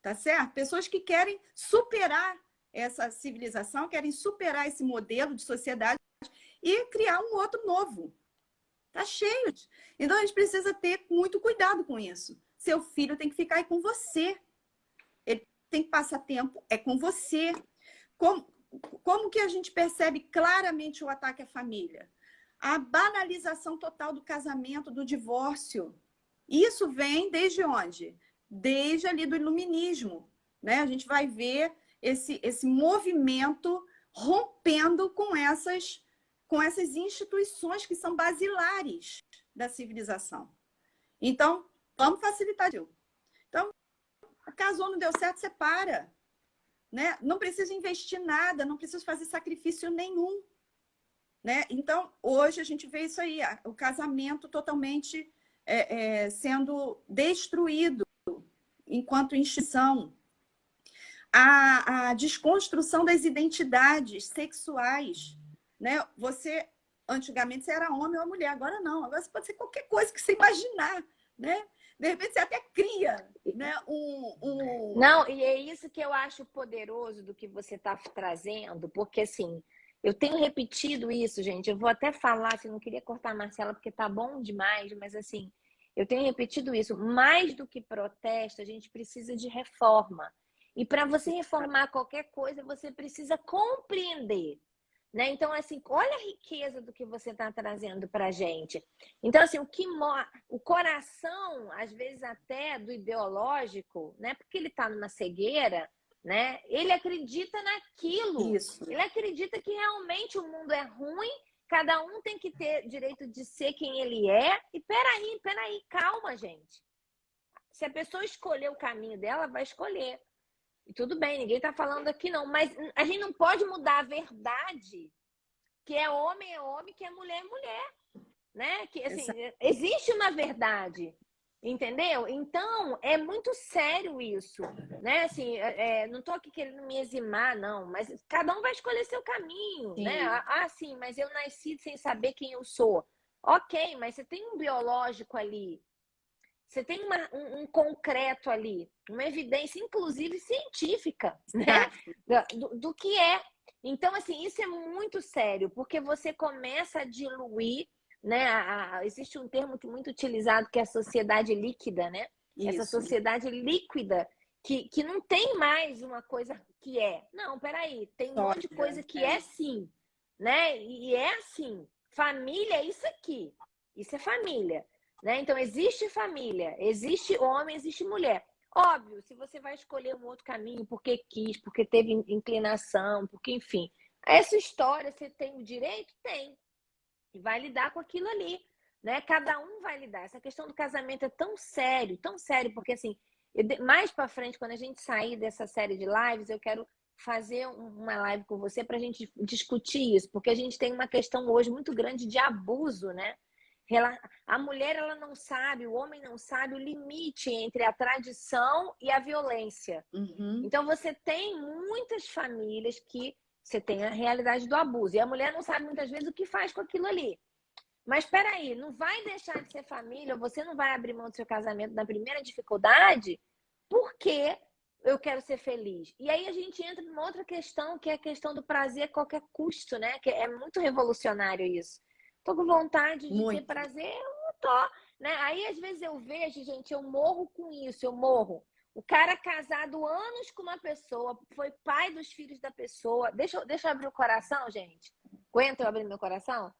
tá certo? Pessoas que querem superar essa civilização, querem superar esse modelo de sociedade e criar um outro novo. Tá cheio. Então a gente precisa ter muito cuidado com isso. Seu filho tem que ficar aí com você. Ele tem que passar tempo com você. Como que a gente percebe claramente o ataque à família? A banalização total do casamento, do divórcio. Isso vem desde onde? Desde ali do iluminismo. Né? A gente vai ver esse movimento rompendo com essas instituições que são basilares da civilização. Então, vamos facilitar. Então, casou, não deu certo, separa. Né? Não precisa investir nada, não precisa fazer sacrifício nenhum. Né? Então, hoje a gente vê isso aí, o casamento totalmente sendo destruído enquanto instituição. A desconstrução das identidades sexuais. Né? Antigamente, você era homem ou mulher, agora não. Agora você pode ser qualquer coisa que você imaginar. Né? De repente, você até cria, né? Não, e é isso que eu acho poderoso do que você está trazendo, porque assim, eu tenho repetido isso, gente. Eu vou até falar, assim, não queria cortar a Marcela porque tá bom demais, mas assim, eu tenho repetido isso. Mais do que protesto, a gente precisa de reforma. E para você reformar qualquer coisa, você precisa compreender. Né? Então, assim, olha a riqueza do que você está trazendo para a gente. Então, assim, o coração, às vezes até do ideológico, né? Porque ele está numa cegueira, né? Ele acredita naquilo. Isso. Ele acredita que realmente o mundo é ruim, cada um tem que ter direito de ser quem ele é. E peraí, calma, gente. Se a pessoa escolher o caminho dela, vai escolher. E tudo bem, ninguém está falando aqui não, mas a gente não pode mudar a verdade, que é homem, que é mulher, né? Que assim, existe uma verdade, entendeu? Então, é muito sério isso, né? Assim, não estou aqui querendo me eximar, não, mas cada um vai escolher seu caminho, né? Sim, mas eu nasci sem saber quem eu sou. Ok, mas você tem um biológico ali, você tem um concreto ali, uma evidência, inclusive científica, né? Do que é. Então, assim, isso é muito sério, porque você começa a diluir, né? Existe um termo muito utilizado que é a sociedade líquida, né? Isso. Essa sociedade líquida que não tem mais uma coisa que é. Não, peraí, tem um monte de coisa que é sim, né? E é assim. Família é isso aqui. Isso é família. Né? Então, existe família, existe homem, existe mulher. Óbvio, se você vai escolher um outro caminho porque quis, porque teve inclinação, porque enfim. Essa história, você tem o direito? Tem. E vai lidar com aquilo ali. Né? Cada um vai lidar. Essa questão do casamento é tão sério, porque assim, mais para frente, quando a gente sair dessa série de lives, eu quero fazer uma live com você para a gente discutir isso, porque a gente tem uma questão hoje muito grande de abuso, né? A mulher, ela não sabe, o homem não sabe o limite entre a tradição e a violência. Uhum. Então, você tem muitas famílias que você tem a realidade do abuso. E a mulher não sabe, muitas vezes, o que faz com aquilo ali. Mas, espera aí, não vai deixar de ser família, você não vai abrir mão do seu casamento na primeira dificuldade, porque eu quero ser feliz. E aí a gente entra numa outra questão, que é a questão do prazer a qualquer custo, né? Que é muito revolucionário isso. Tô com vontade de ter prazer, eu não tô, né? Aí, às vezes, eu vejo, gente, eu morro com isso, eu morro. O cara casado anos com uma pessoa, foi pai dos filhos da pessoa. Deixa eu abrir o coração, gente. Aguenta eu abrir meu coração?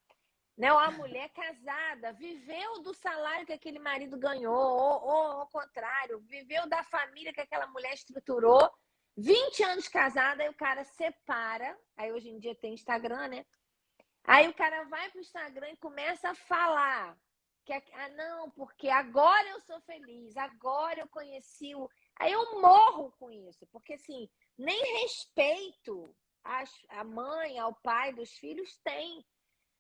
Né? Ou a mulher casada, viveu do salário que aquele marido ganhou, ou ao contrário, viveu da família que aquela mulher estruturou. 20 anos casada, aí o cara separa. Aí, hoje em dia, tem Instagram, né? Aí o cara vai pro Instagram e começa a falar que não, porque agora eu sou feliz, agora eu conheci o... Aí eu morro com isso, porque assim, nem respeito a mãe, ao pai dos filhos tem,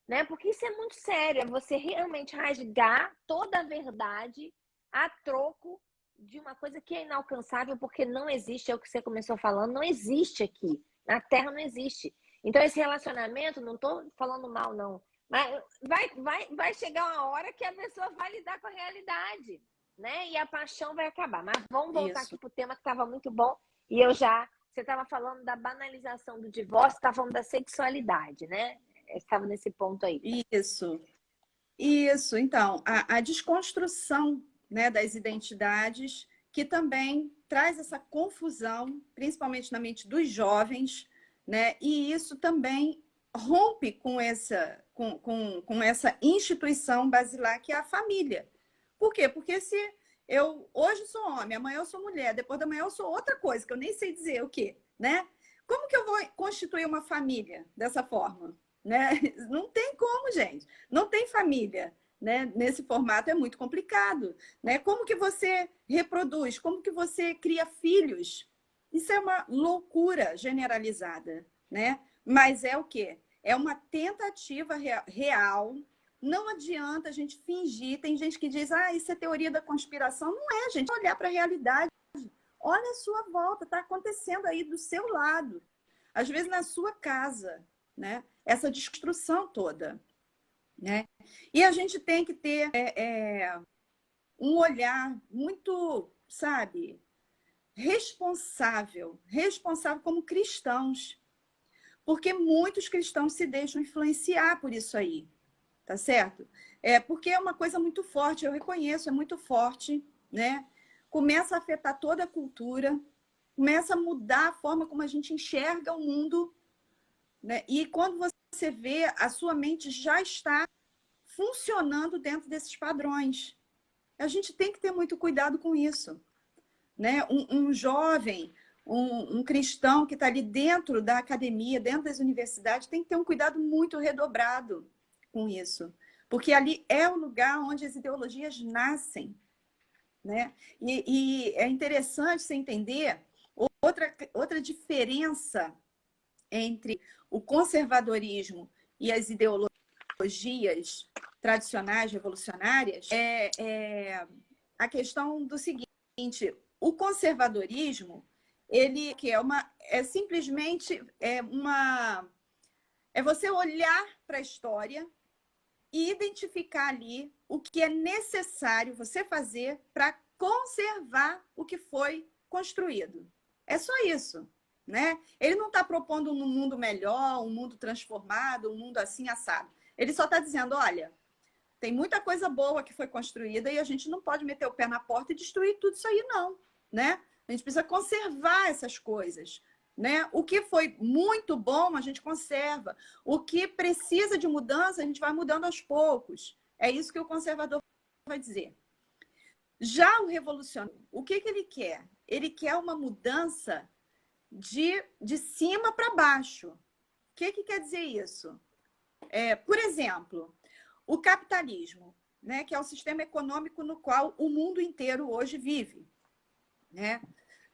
né? Porque isso é muito sério, é você realmente rasgar toda a verdade a troco de uma coisa que é inalcançável, porque não existe, é o que você começou falando, não existe aqui. Na Terra não existe. Então, esse relacionamento, não estou falando mal, não, mas vai chegar uma hora que a pessoa vai lidar com a realidade, né? E a paixão vai acabar. Mas vamos voltar Isso. aqui para o tema que estava muito bom. E eu já... Você estava falando da banalização do divórcio, estava falando da sexualidade, né? Estava nesse ponto aí. Isso. Isso. Então, a desconstrução, né, das identidades, que também traz essa confusão, principalmente na mente dos jovens, né? E isso também rompe com essa instituição basilar que é a família. Por quê? Porque se eu hoje sou homem, amanhã eu sou mulher, depois da manhã eu sou outra coisa, que eu nem sei dizer o quê, né? Como que eu vou constituir uma família dessa forma? Né? Não tem como, gente. Não tem família. Né? Nesse formato é muito complicado. Né? Como que você reproduz? Como que você cria filhos? Isso é uma loucura generalizada. Né? Mas é o quê? É uma tentativa real. Não adianta a gente fingir. Tem gente que diz, isso é teoria da conspiração. Não é, gente. Olhar para a realidade. Olha a sua volta, está acontecendo aí do seu lado. Às vezes na sua casa, né? Essa destruição toda, né? E a gente tem que ter um olhar muito, sabe, responsável como cristãos, porque muitos cristãos se deixam influenciar por isso aí, tá certo? Porque é uma coisa muito forte, eu reconheço, é muito forte, né? Começa a afetar toda a cultura, começa a mudar a forma como a gente enxerga o mundo, né? E quando você vê, a sua mente já está funcionando dentro desses padrões. A gente tem que ter muito cuidado com isso. Né? Um jovem, um cristão que está ali dentro da academia, dentro das universidades, tem que ter um cuidado muito redobrado com isso. Porque ali é o lugar onde as ideologias nascem. Né? E é interessante você entender outra diferença entre o conservadorismo e as ideologias tradicionais, revolucionárias, é a questão do seguinte: o conservadorismo, ele que é simplesmente é você olhar para a história e identificar ali o que é necessário você fazer para conservar o que foi construído. É só isso. Né? Ele não está propondo um mundo melhor, um mundo transformado, um mundo assim assado. Ele só está dizendo, olha, tem muita coisa boa que foi construída e a gente não pode meter o pé na porta e destruir tudo isso aí, não. Né? A gente precisa conservar essas coisas. Né? O que foi muito bom, a gente conserva. O que precisa de mudança, a gente vai mudando aos poucos. É isso que o conservador vai dizer. Já o revolucionário, o que ele quer? Ele quer uma mudança de cima para baixo. O que quer dizer isso? Por exemplo, o capitalismo, né, que é o sistema econômico no qual o mundo inteiro hoje vive. Né?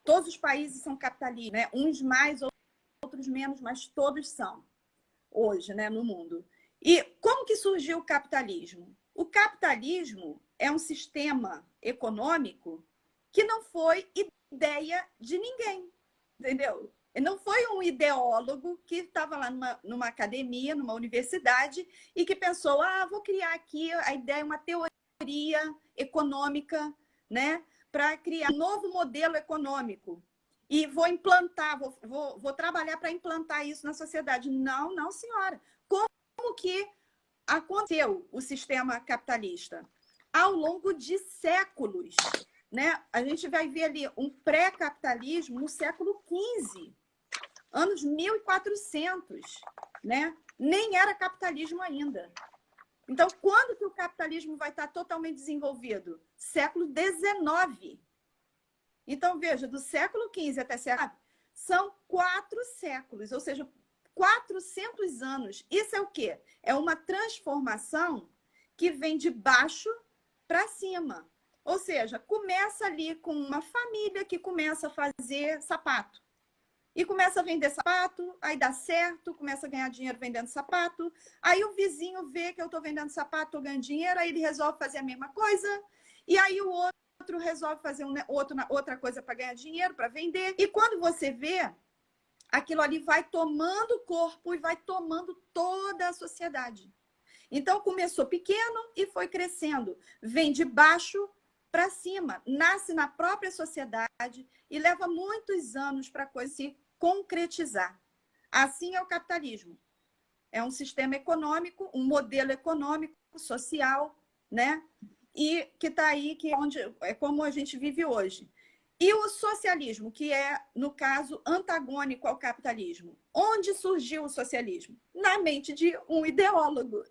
Todos os países são capitalistas, né? Uns mais, outros menos, mas todos são hoje, né, no mundo. E como que surgiu o capitalismo? O capitalismo é um sistema econômico que não foi ideia de ninguém, entendeu? Não foi um ideólogo que estava lá numa academia, numa universidade, e que pensou, vou criar aqui a ideia, uma teoria econômica, né, para criar um novo modelo econômico. E vou implantar, vou trabalhar para implantar isso na sociedade. Não, não, senhora. Como que aconteceu o sistema capitalista? Ao longo de séculos. Né? A gente vai ver ali um pré-capitalismo no século XV, anos 1400, né? Nem era capitalismo ainda. Então, quando que o capitalismo vai estar totalmente desenvolvido? Século XIX. Então, veja, do século XV até século XIX, são 4 séculos, ou seja, 400 anos. Isso é o quê? É uma transformação que vem de baixo para cima. Ou seja, começa ali com uma família que começa a fazer sapato. E começa a vender sapato, aí dá certo, começa a ganhar dinheiro vendendo sapato. Aí o vizinho vê que eu estou vendendo sapato, estou ganhando dinheiro, aí ele resolve fazer a mesma coisa. E aí o outro resolve fazer outra coisa para ganhar dinheiro, para vender. E quando você vê, aquilo ali vai tomando corpo e vai tomando toda a sociedade. Então, começou pequeno e foi crescendo. Vem de baixo para cima. Nasce na própria sociedade e leva muitos anos para a coisa se concretizar. Assim é o capitalismo. É um sistema econômico, um modelo econômico, social, né? E que está aí, que é como a gente vive hoje. E o socialismo, que é, no caso, antagônico ao capitalismo. Onde surgiu o socialismo? Na mente de um ideólogo,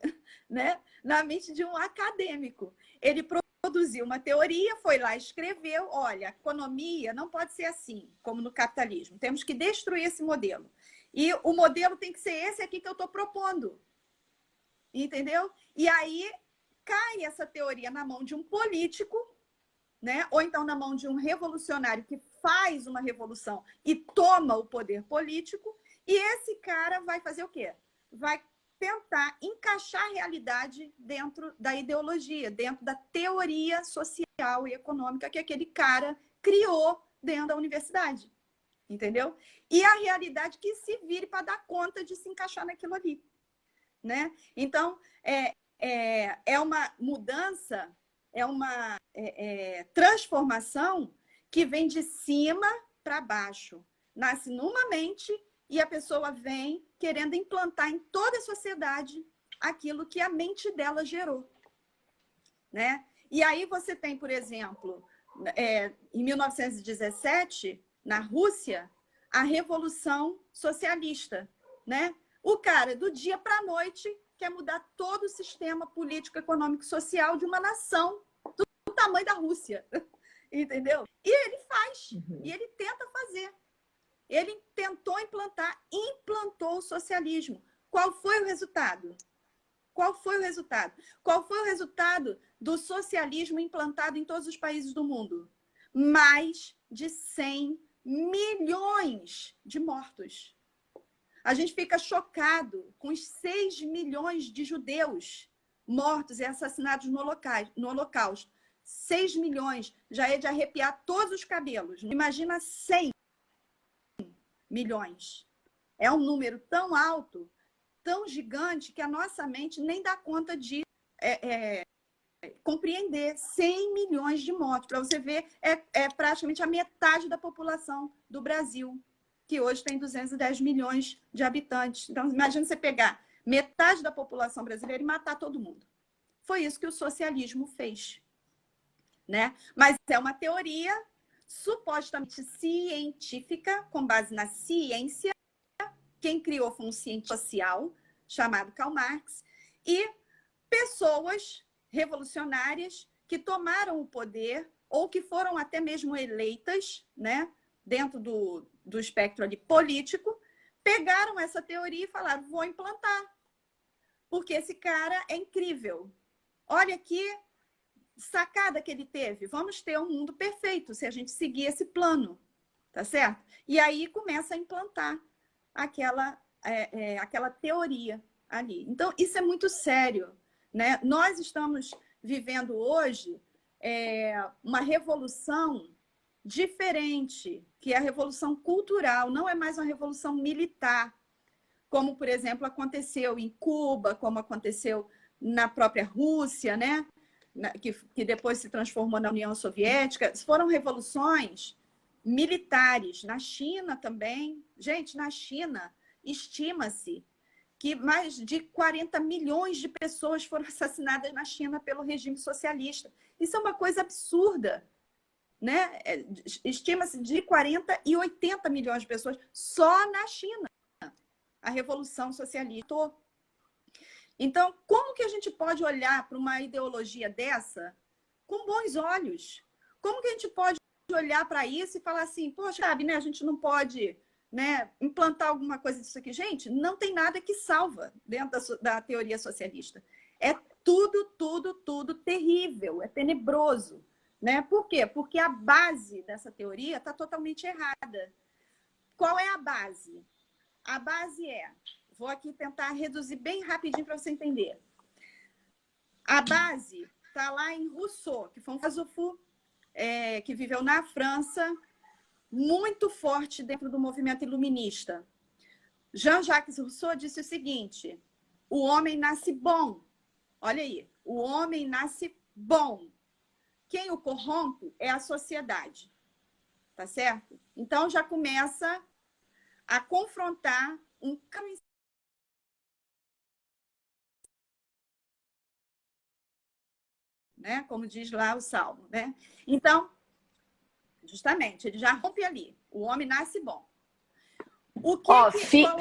né? Na mente de um acadêmico. Ele produziu uma teoria, foi lá, escreveu, olha, a economia não pode ser assim, como no capitalismo. Temos que destruir esse modelo. E o modelo tem que ser esse aqui que eu estou propondo. Entendeu? E aí cai essa teoria na mão de um político, né? Ou então na mão de um revolucionário que faz uma revolução e toma o poder político, e esse cara vai fazer o quê? Vai tentar encaixar a realidade dentro da ideologia, dentro da teoria social e econômica que aquele cara criou dentro da universidade, entendeu? E a realidade que se vire para dar conta de se encaixar naquilo ali, né? Então, é uma mudança, é uma transformação que vem de cima para baixo. Nasce numa mente e a pessoa vem querendo implantar em toda a sociedade aquilo que a mente dela gerou, né? E aí você tem, por exemplo, em 1917, na Rússia, a Revolução Socialista, né? O cara, do dia para a noite, quer mudar todo o sistema político, econômico, social de uma nação do tamanho da Rússia, entendeu? E ele faz, e ele tenta fazer. Ele tentou implantou o socialismo. Qual foi o resultado? Qual foi o resultado? Qual foi o resultado do socialismo implantado em todos os países do mundo? Mais de 100 milhões de mortos. A gente fica chocado com os 6 milhões de judeus mortos e assassinados no Holocausto. 6 milhões, já é de arrepiar todos os cabelos. Imagina 100 milhões. É um número tão alto, tão gigante, que a nossa mente nem dá conta de compreender. 100 milhões de mortos. Para você ver, é praticamente a metade da população do Brasil, que hoje tem 210 milhões de habitantes. Então, imagina você pegar metade da população brasileira e matar todo mundo. Foi isso que o socialismo fez, né? Mas é uma teoria supostamente científica, com base na ciência. Quem criou foi um cientista social chamado Karl Marx, e pessoas revolucionárias que tomaram o poder ou que foram até mesmo eleitas, né, dentro do espectro ali político, pegaram essa teoria e falaram, vou implantar, porque esse cara é incrível. Olha que sacada que ele teve. Vamos ter um mundo perfeito se a gente seguir esse plano, tá certo? E aí começa a implantar aquela teoria ali. Então, isso é muito sério, né? Nós estamos vivendo hoje uma revolução diferente, que é a revolução cultural, não é mais uma revolução militar, como, por exemplo, aconteceu em Cuba, como aconteceu na própria Rússia, né? Que depois se transformou na União Soviética. Foram revoluções militares. Na China também. Gente, na China, estima-se que mais de 40 milhões de pessoas foram assassinadas na China pelo regime socialista. Isso é uma coisa absurda, né? Estima-se de 40 e 80 milhões de pessoas só na China. A Revolução Socialista. Então, como que a gente pode olhar para uma ideologia dessa com bons olhos? Como que a gente pode olhar para isso e falar assim, poxa, sabe, né? A gente não pode né, implantar alguma coisa disso aqui. Gente, não tem nada que salva dentro da teoria socialista. É tudo terrível, é tenebroso. Né? Por quê? Porque a base dessa teoria está totalmente errada. Qual é a base? A base vou aqui tentar reduzir bem rapidinho para você entender. A base está lá em Rousseau, que foi um filósofo que viveu na França, muito forte dentro do movimento iluminista. Jean-Jacques Rousseau disse o seguinte: o homem nasce bom. Olha aí, o homem nasce bom. Quem o corrompe é a sociedade. Tá certo? Então já começa a confrontar um caminho, né? Como diz lá o Salmo, né? Então, justamente, ele já rompe ali. O homem nasce bom.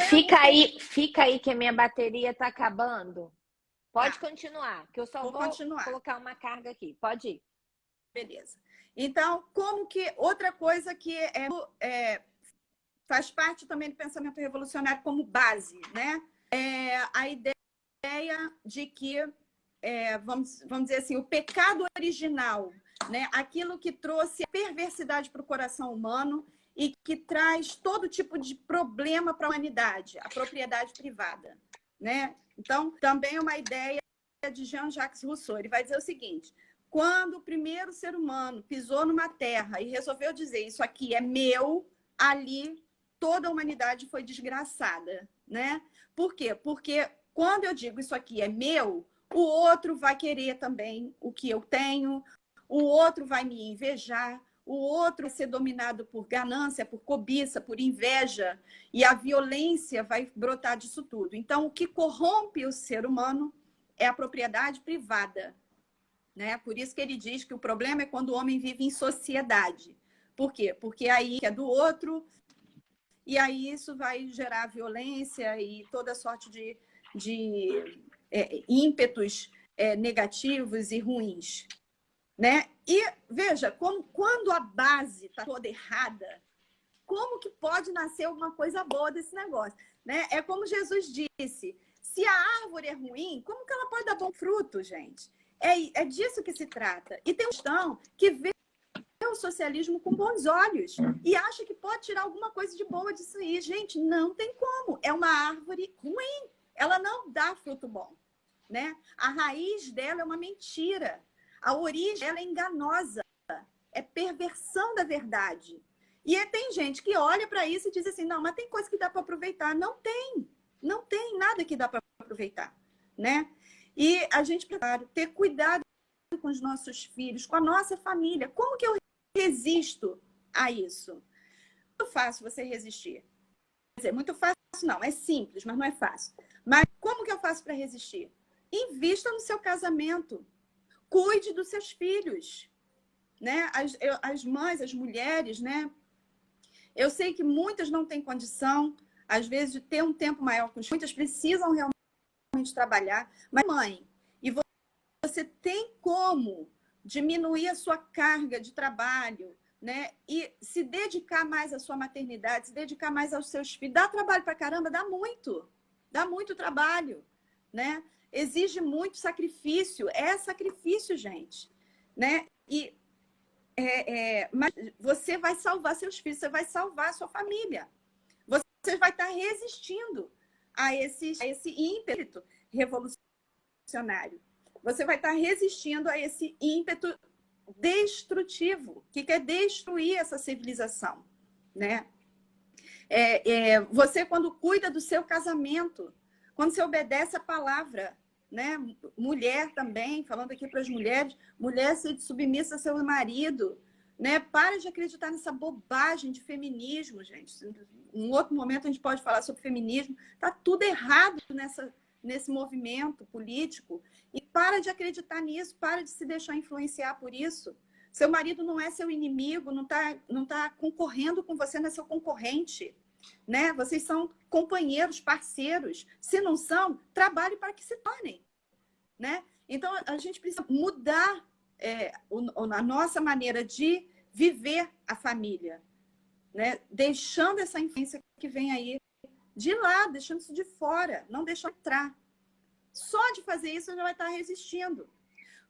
Fica aí que a minha bateria tá acabando. Pode continuar, que eu só vou colocar uma carga aqui. Pode ir. Beleza. Então, como que outra coisa que faz parte também do pensamento revolucionário como base, né? A ideia de que, vamos dizer assim, o pecado original, né? Aquilo que trouxe a perversidade para o coração humano e que traz todo tipo de problema para a humanidade, a propriedade privada, né? Então, também é uma ideia de Jean-Jacques Rousseau. Ele vai dizer o seguinte: quando o primeiro ser humano pisou numa terra e resolveu dizer isso aqui é meu, ali toda a humanidade foi desgraçada, né? Por quê? Porque quando eu digo isso aqui é meu, o outro vai querer também o que eu tenho, o outro vai me invejar, o outro vai ser dominado por ganância, por cobiça, por inveja, e a violência vai brotar disso tudo. Então, o que corrompe o ser humano é a propriedade privada, né? Por isso que ele diz que o problema é quando o homem vive em sociedade. Por quê? Porque aí é do outro, e aí isso vai gerar violência e toda sorte de ímpetos negativos e ruins. Né? E veja, quando a base está toda errada, como que pode nascer alguma coisa boa desse negócio? Né? É como Jesus disse: se a árvore é ruim, como que ela pode dar bom fruto, gente? É disso que se trata. E tem um cristão que vê o socialismo com bons olhos e acha que pode tirar alguma coisa de boa disso aí. Gente, não tem como. É uma árvore ruim. Ela não dá fruto bom. Né? A raiz dela é uma mentira. A origem dela é enganosa. É perversão da verdade. E tem gente que olha para isso e diz assim: não, mas tem coisa que dá para aproveitar. Não tem. Não tem nada que dá para aproveitar. Né? E a gente precisa ter cuidado com os nossos filhos, com a nossa família. Como que eu resisto a isso? Muito fácil você resistir. Quer dizer, muito fácil não, é simples, mas não é fácil. Mas como que eu faço para resistir? Invista no seu casamento. Cuide dos seus filhos. Né? As mães, as mulheres, né? Eu sei que muitas não têm condição, às vezes, de ter um tempo maior com os filhos. Muitas precisam realmente trabalhar. Mas, mãe, e você tem como diminuir a sua carga de trabalho, né? E se dedicar mais à sua maternidade, se dedicar mais aos seus filhos. Dá trabalho para caramba? Dá muito trabalho, né? Exige muito sacrifício. É sacrifício, gente, né? E mas você vai salvar seus filhos, você vai salvar a sua família. Você vai estar resistindo a esse ímpeto revolucionário. Você vai estar resistindo a esse ímpeto destrutivo, que quer destruir essa civilização, né? Você, quando cuida do seu casamento, quando você obedece a palavra, né? Mulher também, falando aqui para as mulheres, mulher seja submissa a seu marido, né? Para de acreditar nessa bobagem de feminismo, gente. Em outro momento a gente pode falar sobre feminismo. Tá tudo errado nesse movimento político. E para de acreditar nisso, para de se deixar influenciar por isso. Seu marido não é seu inimigo, não tá concorrendo com você, não é seu concorrente. Né? Vocês são companheiros, parceiros. Se não são, trabalhe para que se tornem. Né? Então, a gente precisa mudar a nossa maneira de viver a família. né? Deixando essa influência que vem aí de lado, deixando isso de fora, não deixando entrar. Só de fazer isso, já vai estar resistindo.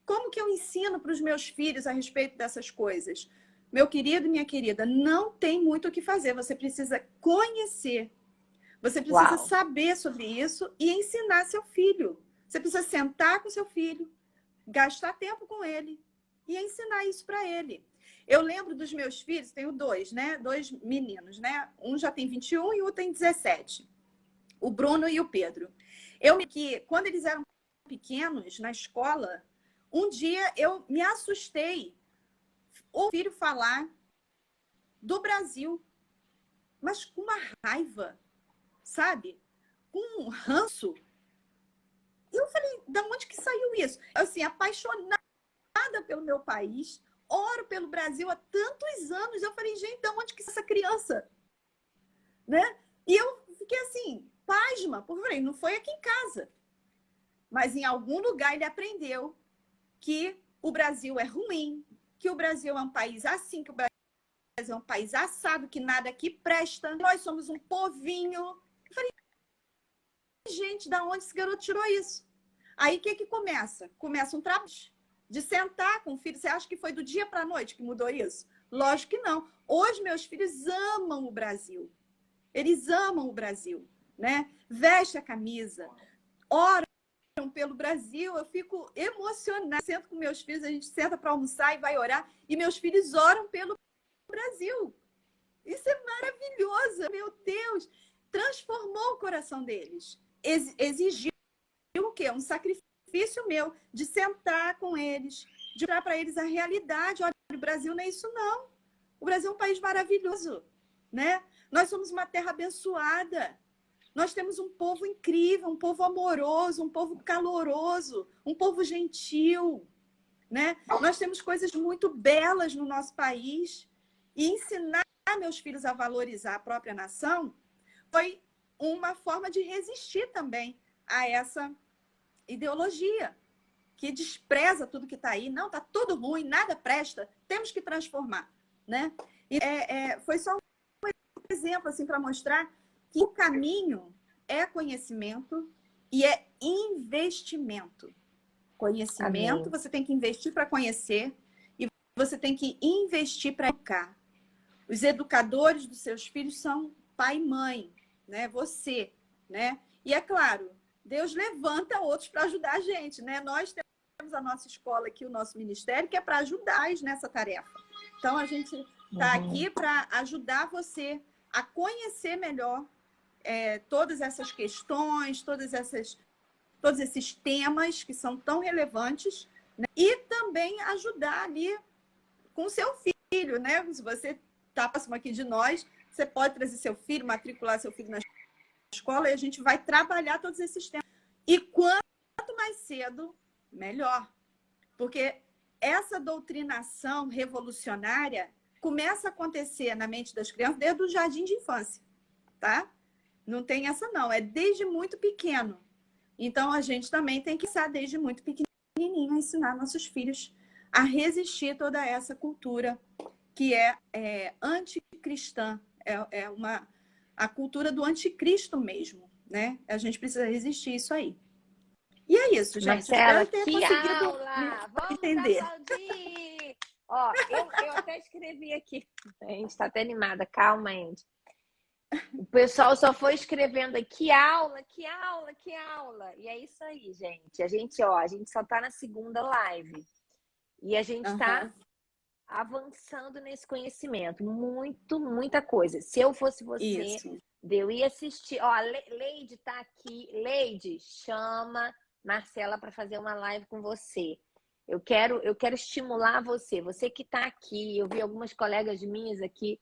Como que eu ensino para os meus filhos a respeito dessas coisas? Meu querido e minha querida, não tem muito o que fazer. Você precisa conhecer. Você precisa Uau! saber sobre isso e ensinar seu filho. Você precisa sentar com seu filho, gastar tempo com ele e ensinar isso para ele. Eu lembro dos meus filhos, tenho dois, né? Dois meninos, né? Um já tem 21 e o outro tem 17. O Bruno e o Pedro. Eu que quando eles eram pequenos na escola, um dia eu me assustei ouvir falar do Brasil, mas com uma raiva, sabe? Com um ranço. E eu falei, da onde que saiu isso? Assim, apaixonada pelo meu país, oro pelo Brasil há tantos anos. Eu falei, gente, da onde que essa criança, né? E eu fiquei assim, pasma, porque eu falei, não foi aqui em casa. Mas em algum lugar ele aprendeu que o Brasil é ruim, que o Brasil é um país assim, que o Brasil é um país assado, que nada aqui presta, nós somos um povinho. Eu falei, gente, da onde esse garoto tirou isso? Aí o que que começa? Começa um trabalho de sentar com o filho. Você acha que foi do dia para a noite que mudou isso? Lógico que não. Hoje meus filhos amam o Brasil. Eles amam o Brasil, né? Veste a camisa, oram pelo Brasil. Eu fico emocionada. Sento com meus filhos, a gente senta para almoçar e vai orar, e meus filhos oram pelo Brasil. Isso é maravilhoso, meu Deus! Transformou o coração deles. Exigiu o quê? Um sacrifício meu de sentar com eles, de mostrar para eles a realidade. Olha, o Brasil não é isso, não. O Brasil é um país maravilhoso, né? Nós somos uma terra abençoada. Nós temos um povo incrível, um povo amoroso, um povo caloroso, um povo gentil, né? Nós temos coisas muito belas no nosso país. E ensinar meus filhos a valorizar a própria nação foi uma forma de resistir também a essa ideologia que despreza tudo que está aí. Não, está tudo ruim, nada presta, temos que transformar, né? E foi só um exemplo assim para mostrar que o caminho é conhecimento e é investimento. Conhecimento, Amém. você tem que investir para conhecer e você tem que investir para educar. Os educadores dos seus filhos são pai e mãe, né? Você, né? E é claro, Deus levanta outros para ajudar a gente, né? Nós temos a nossa escola aqui, o nosso ministério, que é para ajudar nessa tarefa. Então, a gente está aqui para ajudar você a conhecer melhor todas essas questões, todos esses temas que são tão relevantes, né? E também ajudar ali com o seu filho, né? Se você está próximo aqui de nós, você pode trazer seu filho, matricular seu filho na escola e a gente vai trabalhar todos esses temas. E quanto mais cedo, melhor. Porque essa doutrinação revolucionária começa a acontecer na mente das crianças desde o jardim de infância, tá? Não tem essa não, é desde muito pequeno. Então, a gente também tem que começar desde muito pequenininho a ensinar nossos filhos a resistir toda essa cultura que é anticristã, a cultura do anticristo mesmo, né? A gente precisa resistir isso aí. E é isso, gente. Marcela, Espero ter que conseguido aula! Vamos entender. aplaudir! Ó, eu até escrevi aqui. A gente está até animada. Calma, Andy. O pessoal só foi escrevendo aí, que aula, que aula, que aula. E é isso aí, gente. A gente só tá na segunda live. E a gente tá avançando nesse conhecimento. Muita coisa. Se eu fosse você, Isso. eu ia assistir. Ó, a Leide tá aqui. Leide, chama Marcela para fazer uma live com você. Eu quero estimular você. Você que tá aqui. Eu vi algumas colegas minhas aqui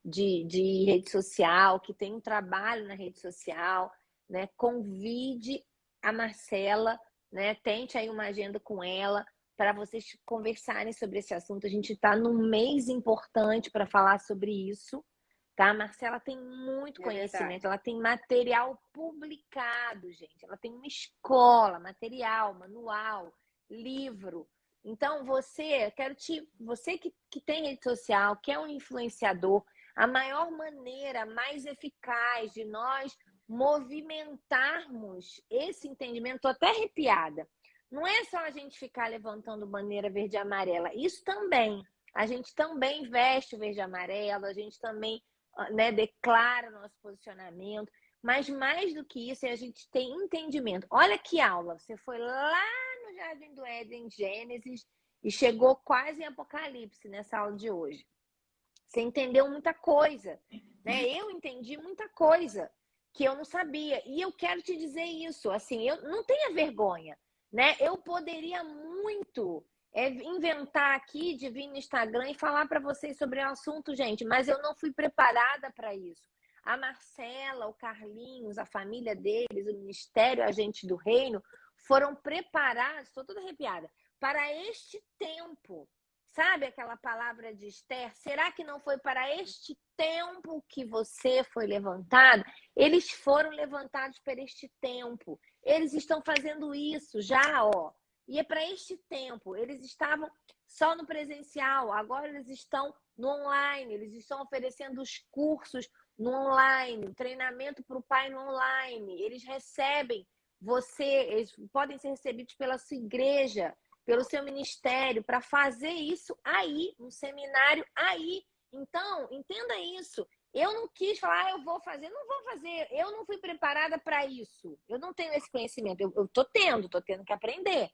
de rede social, que tem um trabalho na rede social, né? Convide a Marcela, né? Tente aí uma agenda com ela para vocês conversarem sobre esse assunto. A gente está num mês importante para falar sobre isso, tá? A Marcela tem muito conhecimento, ela tem material publicado, gente. Ela tem uma escola, material, manual, livro. Então, você que tem rede social, que é um influenciador, A maior maneira, mais eficaz de nós movimentarmos esse entendimento, estou até arrepiada. Não é só a gente ficar levantando bandeira verde e amarela, isso também. A gente também veste o verde e amarelo, a gente também, né, declara nosso posicionamento, mas mais do que isso é a gente ter entendimento. Olha que aula, você foi lá no Jardim do Éden, Gênesis, e chegou quase em Apocalipse nessa aula de hoje. Você entendeu muita coisa, né? Eu entendi muita coisa que eu não sabia. E eu quero te dizer isso, assim, eu não tenha vergonha, né? Eu poderia muito inventar aqui de vir no Instagram e falar para vocês sobre o assunto, gente, mas eu não fui preparada para isso. A Marcela, o Carlinhos, a família deles, o Ministério Agente do Reino, foram preparados, estou toda arrepiada, para este tempo. Sabe aquela palavra de Esther? Será que não foi para este tempo que você foi levantado? Eles foram levantados para este tempo. Eles estão fazendo isso já, ó. E é para este tempo. Eles estavam só no presencial, agora eles estão no online. Eles estão oferecendo os cursos no online, o treinamento para o pai no online. Eles recebem você, eles podem ser recebidos pela sua igreja, pelo seu ministério, para fazer isso aí, um seminário aí. Então, entenda isso. Eu não quis falar, eu vou fazer. Não vou fazer. Eu não fui preparada para isso. Eu não tenho esse conhecimento. Eu tô tendo que aprender,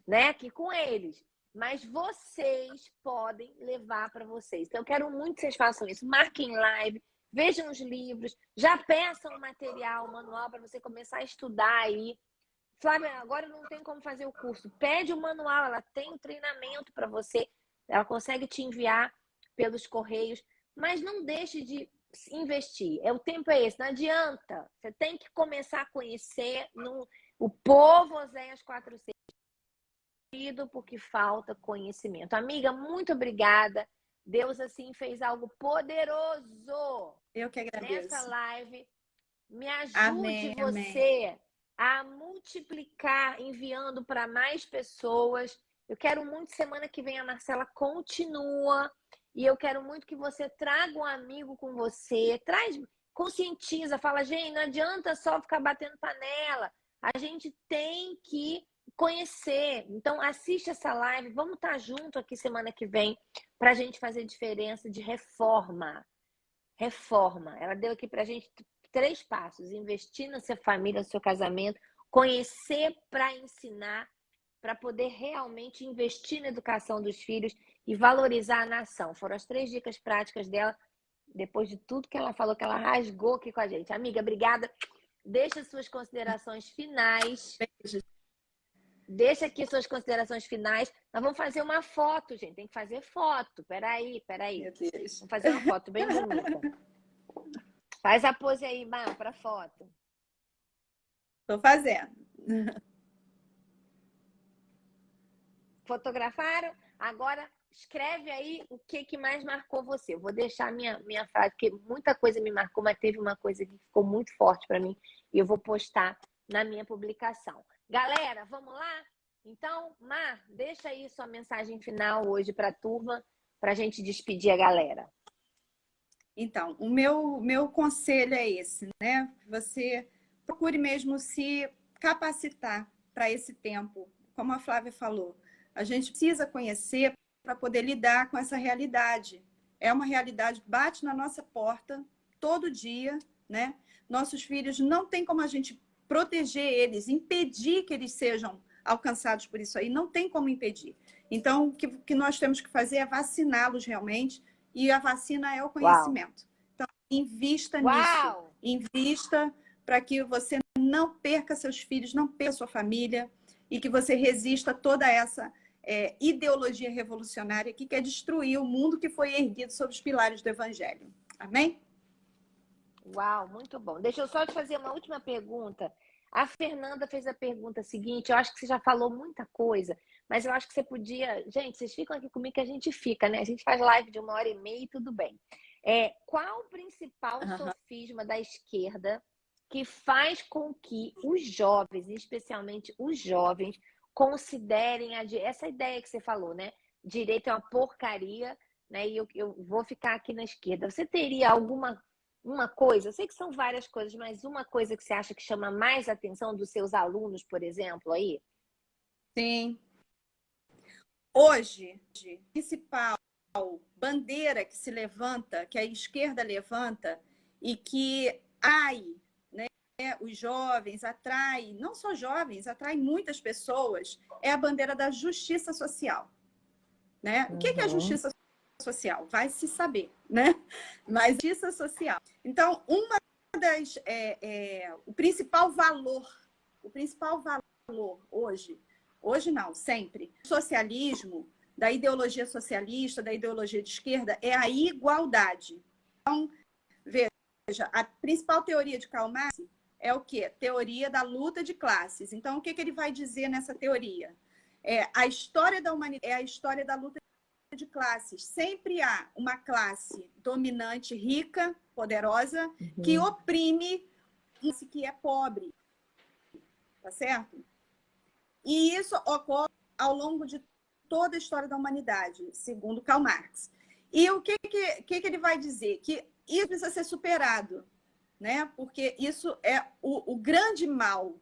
né? Aqui com eles. Mas vocês podem levar para vocês. Então, eu quero muito que vocês façam isso. Marquem live, vejam os livros, já peçam o material, o manual, para você começar a estudar aí. Flávia, agora não tem como fazer o curso. Pede o manual, ela tem um treinamento para você. Ela consegue te enviar pelos correios. Mas não deixe de investir. O tempo é esse, não adianta. Você tem que começar a conhecer o povo Oséias 4:6, porque falta conhecimento. Amiga, muito obrigada. Deus, assim, fez algo poderoso. Eu que agradeço. Nessa live. Me ajude Amém, você amém. a multiplicar, enviando para mais pessoas. Eu quero muito, semana que vem a Marcela continua. E eu quero muito que você traga um amigo com você. Conscientiza, fala, gente, não adianta só ficar batendo panela. A gente tem que conhecer. Então, assiste essa live. Vamos estar junto aqui semana que vem para a gente fazer diferença de reforma. Reforma. Ela deu aqui para a gente 3 passos: investir na sua família, no seu casamento, conhecer para ensinar, para poder realmente investir na educação dos filhos e valorizar a nação. Foram as 3 dicas práticas dela, depois de tudo que ela falou, que ela rasgou aqui com a gente. Amiga, obrigada. Deixa suas considerações finais. Deixa aqui suas considerações finais. Nós vamos fazer uma foto, gente. Tem que fazer foto. Peraí. Meu Deus. Vamos fazer uma foto bem bonita. Faz a pose aí, Mar, para foto. Estou fazendo. Fotografaram? Agora escreve aí o que mais marcou você. Eu vou deixar minha frase, porque muita coisa me marcou, mas teve uma coisa que ficou muito forte para mim e eu vou postar na minha publicação. Galera, vamos lá? Então, Mar, deixa aí sua mensagem final hoje para a turma, para a gente despedir a galera. Então, o meu conselho é esse, né? Você procure mesmo se capacitar para esse tempo. Como a Flávia falou, a gente precisa conhecer para poder lidar com essa realidade. É uma realidade que bate na nossa porta todo dia, né? Nossos filhos, não tem como a gente proteger eles, impedir que eles sejam alcançados por isso aí, não tem como impedir. Então, o que nós temos que fazer é vaciná-los realmente, e a vacina é o conhecimento. Uau. Então, invista nisso. Invista para que você não perca seus filhos, não perca sua família, e que você resista a toda essa ideologia revolucionária que quer destruir o mundo que foi erguido sobre os pilares do Evangelho. Amém? Uau, muito bom. Deixa eu só te fazer uma última pergunta. A Fernanda fez a pergunta seguinte, eu acho que você já falou muita coisa, mas eu acho que você podia... Gente, vocês ficam aqui comigo que a gente fica, né? A gente faz live de 1h30 e tudo bem. Qual o principal sofisma da esquerda que faz com que os jovens, especialmente os jovens, considerem essa ideia que você falou, né? Direito é uma porcaria, né? E eu vou ficar aqui na esquerda. Você teria alguma uma coisa? Eu sei que são várias coisas, mas uma coisa que você acha que chama mais atenção dos seus alunos, por exemplo, aí? Sim. Hoje, a principal bandeira que se levanta, que a esquerda levanta e que os jovens, atrai, não só jovens, atrai muitas pessoas, é a bandeira da justiça social. Né? O que é a justiça social? Vai se saber, né? Mas justiça social. Então, uma das... o principal valor hoje não, sempre, socialismo, da ideologia socialista, da ideologia de esquerda, é a igualdade. Então, veja, a principal teoria de Karl Marx é o quê? Teoria da luta de classes. Então, o que ele vai dizer nessa teoria? A história da humanidade é a história da luta de classes. Sempre há uma classe dominante, rica, poderosa, que oprime esse que é pobre. Tá certo? E isso ocorre ao longo de toda a história da humanidade, segundo Karl Marx. E o que ele vai dizer? Que isso precisa ser superado, né? Porque isso é o grande mal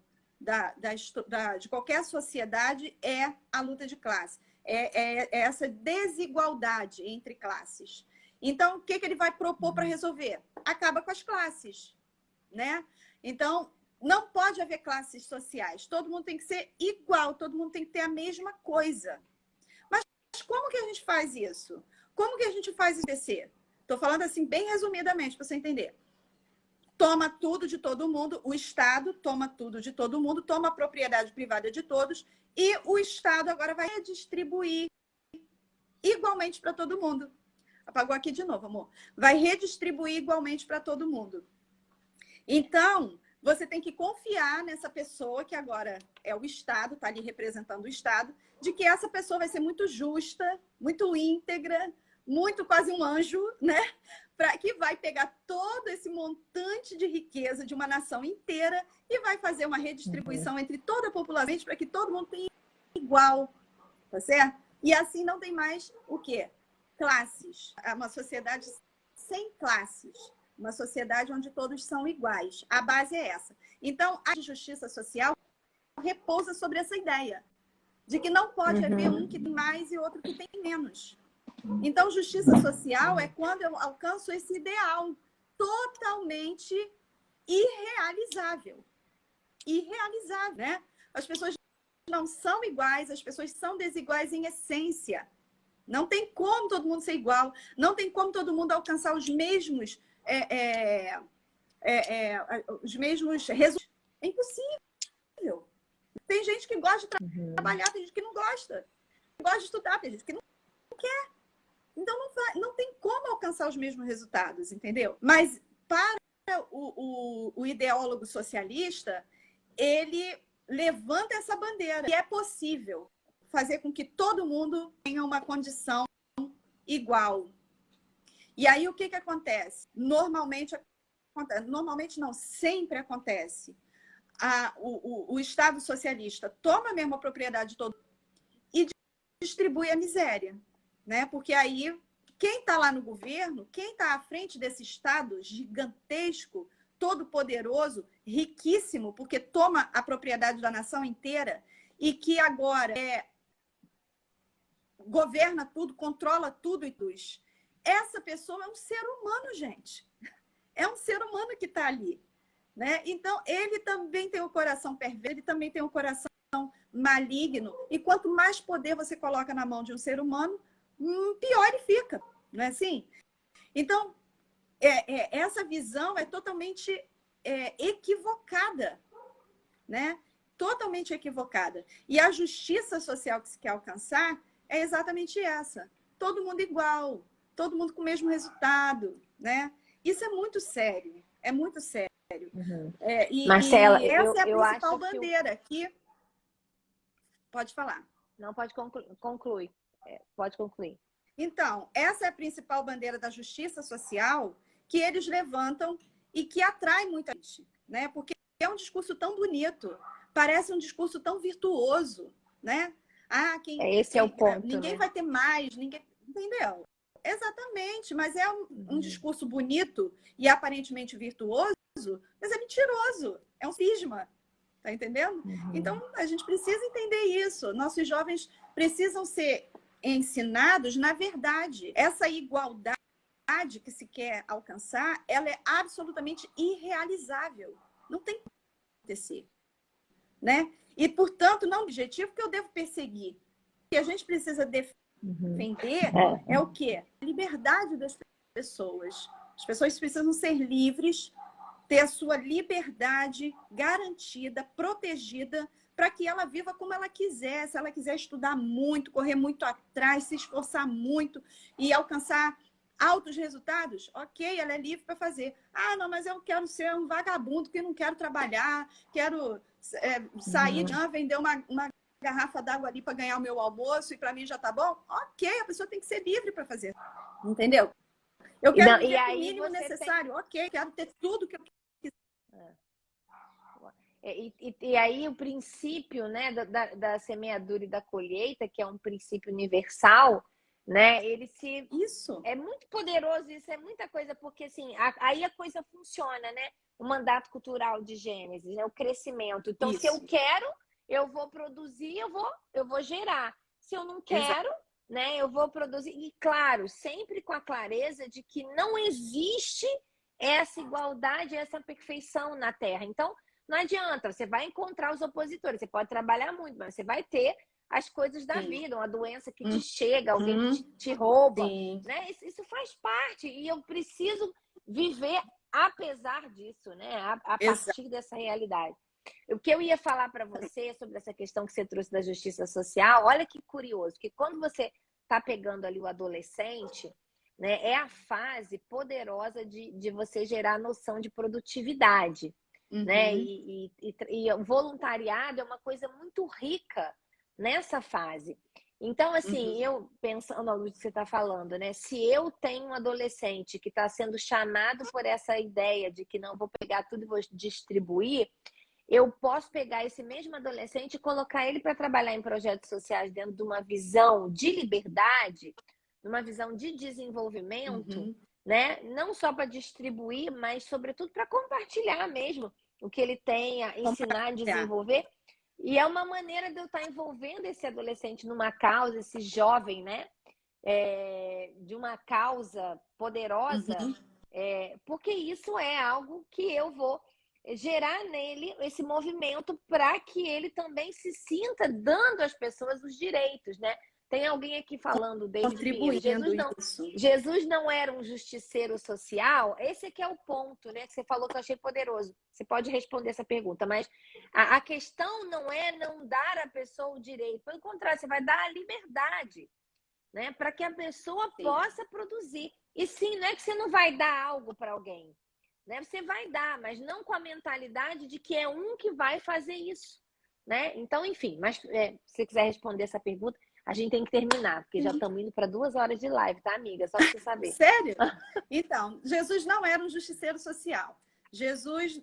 de qualquer sociedade, é a luta de classe. É essa desigualdade entre classes. Então, o que ele vai propor para resolver? Acaba com as classes, né? Então, não pode haver classes sociais. Todo mundo tem que ser igual, todo mundo tem que ter a mesma coisa. Mas como que a gente faz isso? Como que a gente faz isso acontecer? Estou falando assim, bem resumidamente, para você entender. Toma tudo de todo mundo, o Estado toma tudo de todo mundo, toma a propriedade privada de todos, e o Estado agora vai redistribuir igualmente para todo mundo. Apagou aqui de novo, amor. Vai redistribuir igualmente para todo mundo. Então, você tem que confiar nessa pessoa, que agora é o Estado, está ali representando o Estado, de que essa pessoa vai ser muito justa, muito íntegra, muito quase um anjo, né? Que vai pegar todo esse montante de riqueza de uma nação inteira e vai fazer uma redistribuição entre toda a população para que todo mundo tenha igual, tá certo? E assim não tem mais o quê? Classes. É uma sociedade sem classes. Uma sociedade onde todos são iguais. A base é essa. Então, a justiça social repousa sobre essa ideia de que não pode haver um que tem mais e outro que tem menos. Então, justiça social é quando eu alcanço esse ideal totalmente irrealizável. Irrealizável, né? As pessoas não são iguais, as pessoas são desiguais em essência. Não tem como todo mundo ser igual, não tem como todo mundo alcançar os mesmos resultados. É impossível. Tem gente que gosta de trabalhar, tem gente que não gosta. Tem gente que gosta de estudar, tem gente que não quer. Então, não tem como alcançar os mesmos resultados, entendeu? Mas para o ideólogo socialista, ele levanta essa bandeira. E é possível fazer com que todo mundo tenha uma condição igual. E aí, o que acontece? Normalmente não, sempre acontece. O Estado socialista toma a mesma propriedade de todo mundo e distribui a miséria. Né? Porque aí, quem está lá no governo, quem está à frente desse Estado gigantesco, todo poderoso, riquíssimo, porque toma a propriedade da nação inteira e que agora governa tudo, controla tudo e tudo. Essa pessoa é um ser humano, gente. É um ser humano que está ali. Né? Então, ele também tem o coração perverso, ele também tem o coração maligno. E quanto mais poder você coloca na mão de um ser humano, pior ele fica, não é assim? Então, essa visão é totalmente equivocada, né? Totalmente equivocada. E a justiça social que se quer alcançar é exatamente essa. Todo mundo igual, todo mundo com o mesmo resultado, né? Isso é muito sério, é muito sério. Marcela, e essa é a eu principal acho bandeira que... Pode falar. Não, pode concluir. Pode concluir. Então, essa é a principal bandeira da justiça social que eles levantam e que atrai muita gente, né? Porque é um discurso tão bonito, parece um discurso tão virtuoso, né? Esse é o ponto, ninguém né? vai ter mais, ninguém... Entendeu? Exatamente, mas é um discurso bonito e aparentemente virtuoso, mas é mentiroso, é um cisma, tá entendendo? Então, a gente precisa entender isso. Nossos jovens precisam ser ensinados na verdade. Essa igualdade que se quer alcançar, ela é absolutamente irrealizável. Não tem que acontecer, né? E, portanto, não é um objetivo que eu devo perseguir. O que a gente precisa defender é o quê? A liberdade das pessoas. As pessoas precisam ser livres, ter a sua liberdade garantida, protegida, para que ela viva como ela quiser. Se ela quiser estudar muito, correr muito atrás, se esforçar muito e alcançar altos resultados, ok, ela é livre para fazer. Ah, não, mas eu quero ser um vagabundo que não quero trabalhar, quero sair, vender uma garrafa d'água ali para ganhar o meu almoço e para mim já tá bom? Ok, a pessoa tem que ser livre para fazer. Entendeu? Eu quero viver o mínimo necessário. Ok, quero ter tudo que eu quiser. E aí o princípio, né, da semeadura e da colheita, que é um princípio universal, né? Isso é muito poderoso, isso é muita coisa, porque assim, aí a coisa funciona, né? O mandato cultural de Gênesis, né? O crescimento. Então, isso. se eu quero, eu vou produzir, eu vou gerar. Se eu não quero, né, eu vou produzir. E claro, sempre com a clareza de que não existe essa igualdade, essa perfeição na Terra. Então, não adianta, você vai encontrar os opositores, você pode trabalhar muito, mas você vai ter as coisas da vida, uma doença que te chega, alguém que te rouba, né? Isso faz parte e eu preciso viver apesar disso, né? A partir dessa realidade. O que eu ia falar para você sobre essa questão que você trouxe da justiça social, olha que curioso, que quando você está pegando ali o adolescente, né, é a fase poderosa de você gerar a noção de produtividade. Né? E o voluntariado é uma coisa muito rica nessa fase. Então, assim, eu pensando no que você está falando, né? Se eu tenho um adolescente que está sendo chamado por essa ideia de que não vou pegar tudo e vou distribuir, eu posso pegar esse mesmo adolescente e colocar ele para trabalhar em projetos sociais dentro de uma visão de liberdade, numa visão de desenvolvimento, né? Não só para distribuir, mas sobretudo para compartilhar mesmo o que ele tem a ensinar, desenvolver. E é uma maneira de eu estar envolvendo esse adolescente numa causa, esse jovem, né? De uma causa poderosa, porque isso é algo que eu vou gerar nele esse movimento para que ele também se sinta dando às pessoas os direitos, né? Tem alguém aqui falando, David Pinheiro, Jesus não era um justiceiro social? Esse aqui é o ponto, né? Que você falou que eu achei poderoso. Você pode responder essa pergunta, mas a questão não é não dar à pessoa o direito. Pelo contrário, você vai dar a liberdade, né? Para que a pessoa possa produzir. E sim, não é que você não vai dar algo para alguém, né? Você vai dar, mas não com a mentalidade de que é um que vai fazer isso, né? Então, enfim, mas se você quiser responder essa pergunta, a gente tem que terminar, porque já estamos indo para 2 horas de live, tá, amiga? Só para você saber. Sério? Então, Jesus não era um justiceiro social. Jesus,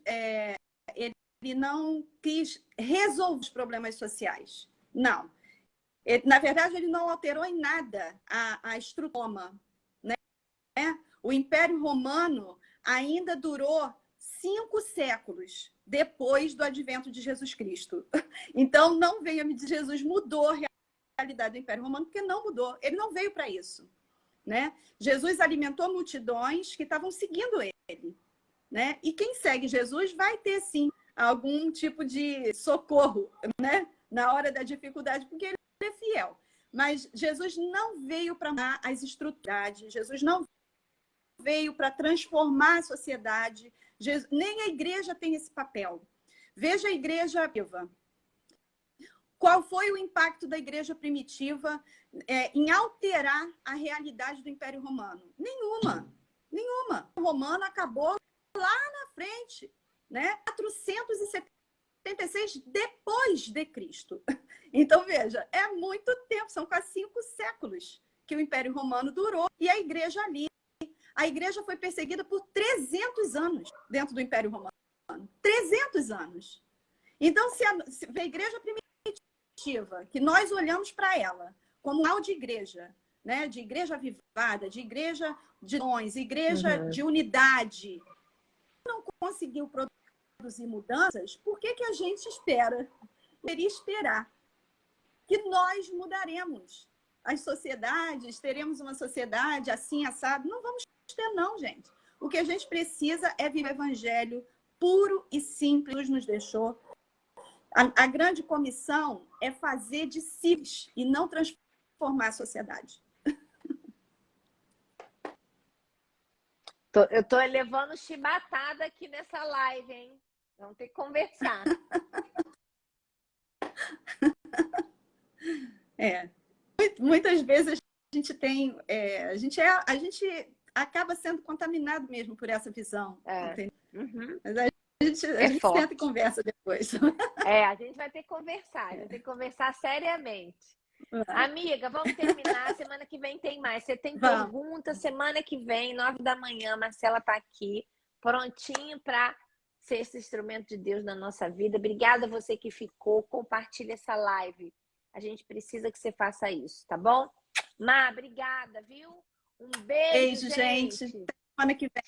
ele não quis resolver os problemas sociais. Não. Na verdade, ele não alterou em nada a estrutura, né? O Império Romano ainda durou 5 séculos depois do advento de Jesus Cristo. Então, não venha me dizer que Jesus mudou a realidade do Império Romano, porque não mudou. Ele não veio para isso, né? Jesus alimentou multidões que estavam seguindo ele, né? E quem segue Jesus vai ter, sim, algum tipo de socorro, né? Na hora da dificuldade, porque ele é fiel. Mas Jesus não veio para mudar as estruturas, Jesus não veio para transformar a sociedade, nem a igreja tem esse papel. Veja a igreja viva. Qual foi o impacto da igreja primitiva em alterar a realidade do Império Romano? Nenhuma. O romano acabou lá na frente, né? 476 depois de Cristo. Então, veja, é muito tempo, são quase 5 séculos que o Império Romano durou e a igreja ali. A igreja foi perseguida por 300 anos dentro do Império Romano. 300 anos. Então, se a igreja primitiva, que nós olhamos para ela como um de igreja, né, de igreja avivada, de igreja de dons, igreja Uhum. de unidade, não conseguiu produzir mudanças, por que a gente espera? Deveria esperar que nós mudaremos as sociedades, teremos uma sociedade assim, assado. Não vamos ter, não, gente. O que a gente precisa é viver o evangelho puro e simples, nos deixou. A grande comissão é fazer discípulos e não transformar a sociedade. Eu tô levando chibatada aqui nessa live, hein? Vamos ter que conversar. Muitas vezes a gente tem, a gente acaba sendo contaminado mesmo por essa visão. Uhum. Mas a gente senta e conversa depois. A gente vai ter que conversar, a gente vai ter que conversar seriamente. Amiga, vamos terminar. Semana que vem tem mais. Você tem pergunta? Semana que vem, 9 da manhã, Marcela tá aqui, prontinho para ser esse instrumento de Deus na nossa vida. Obrigada a você que ficou. Compartilha essa live. A gente precisa que você faça isso, tá bom? Má, obrigada, viu? Um beijo, gente. Semana que vem.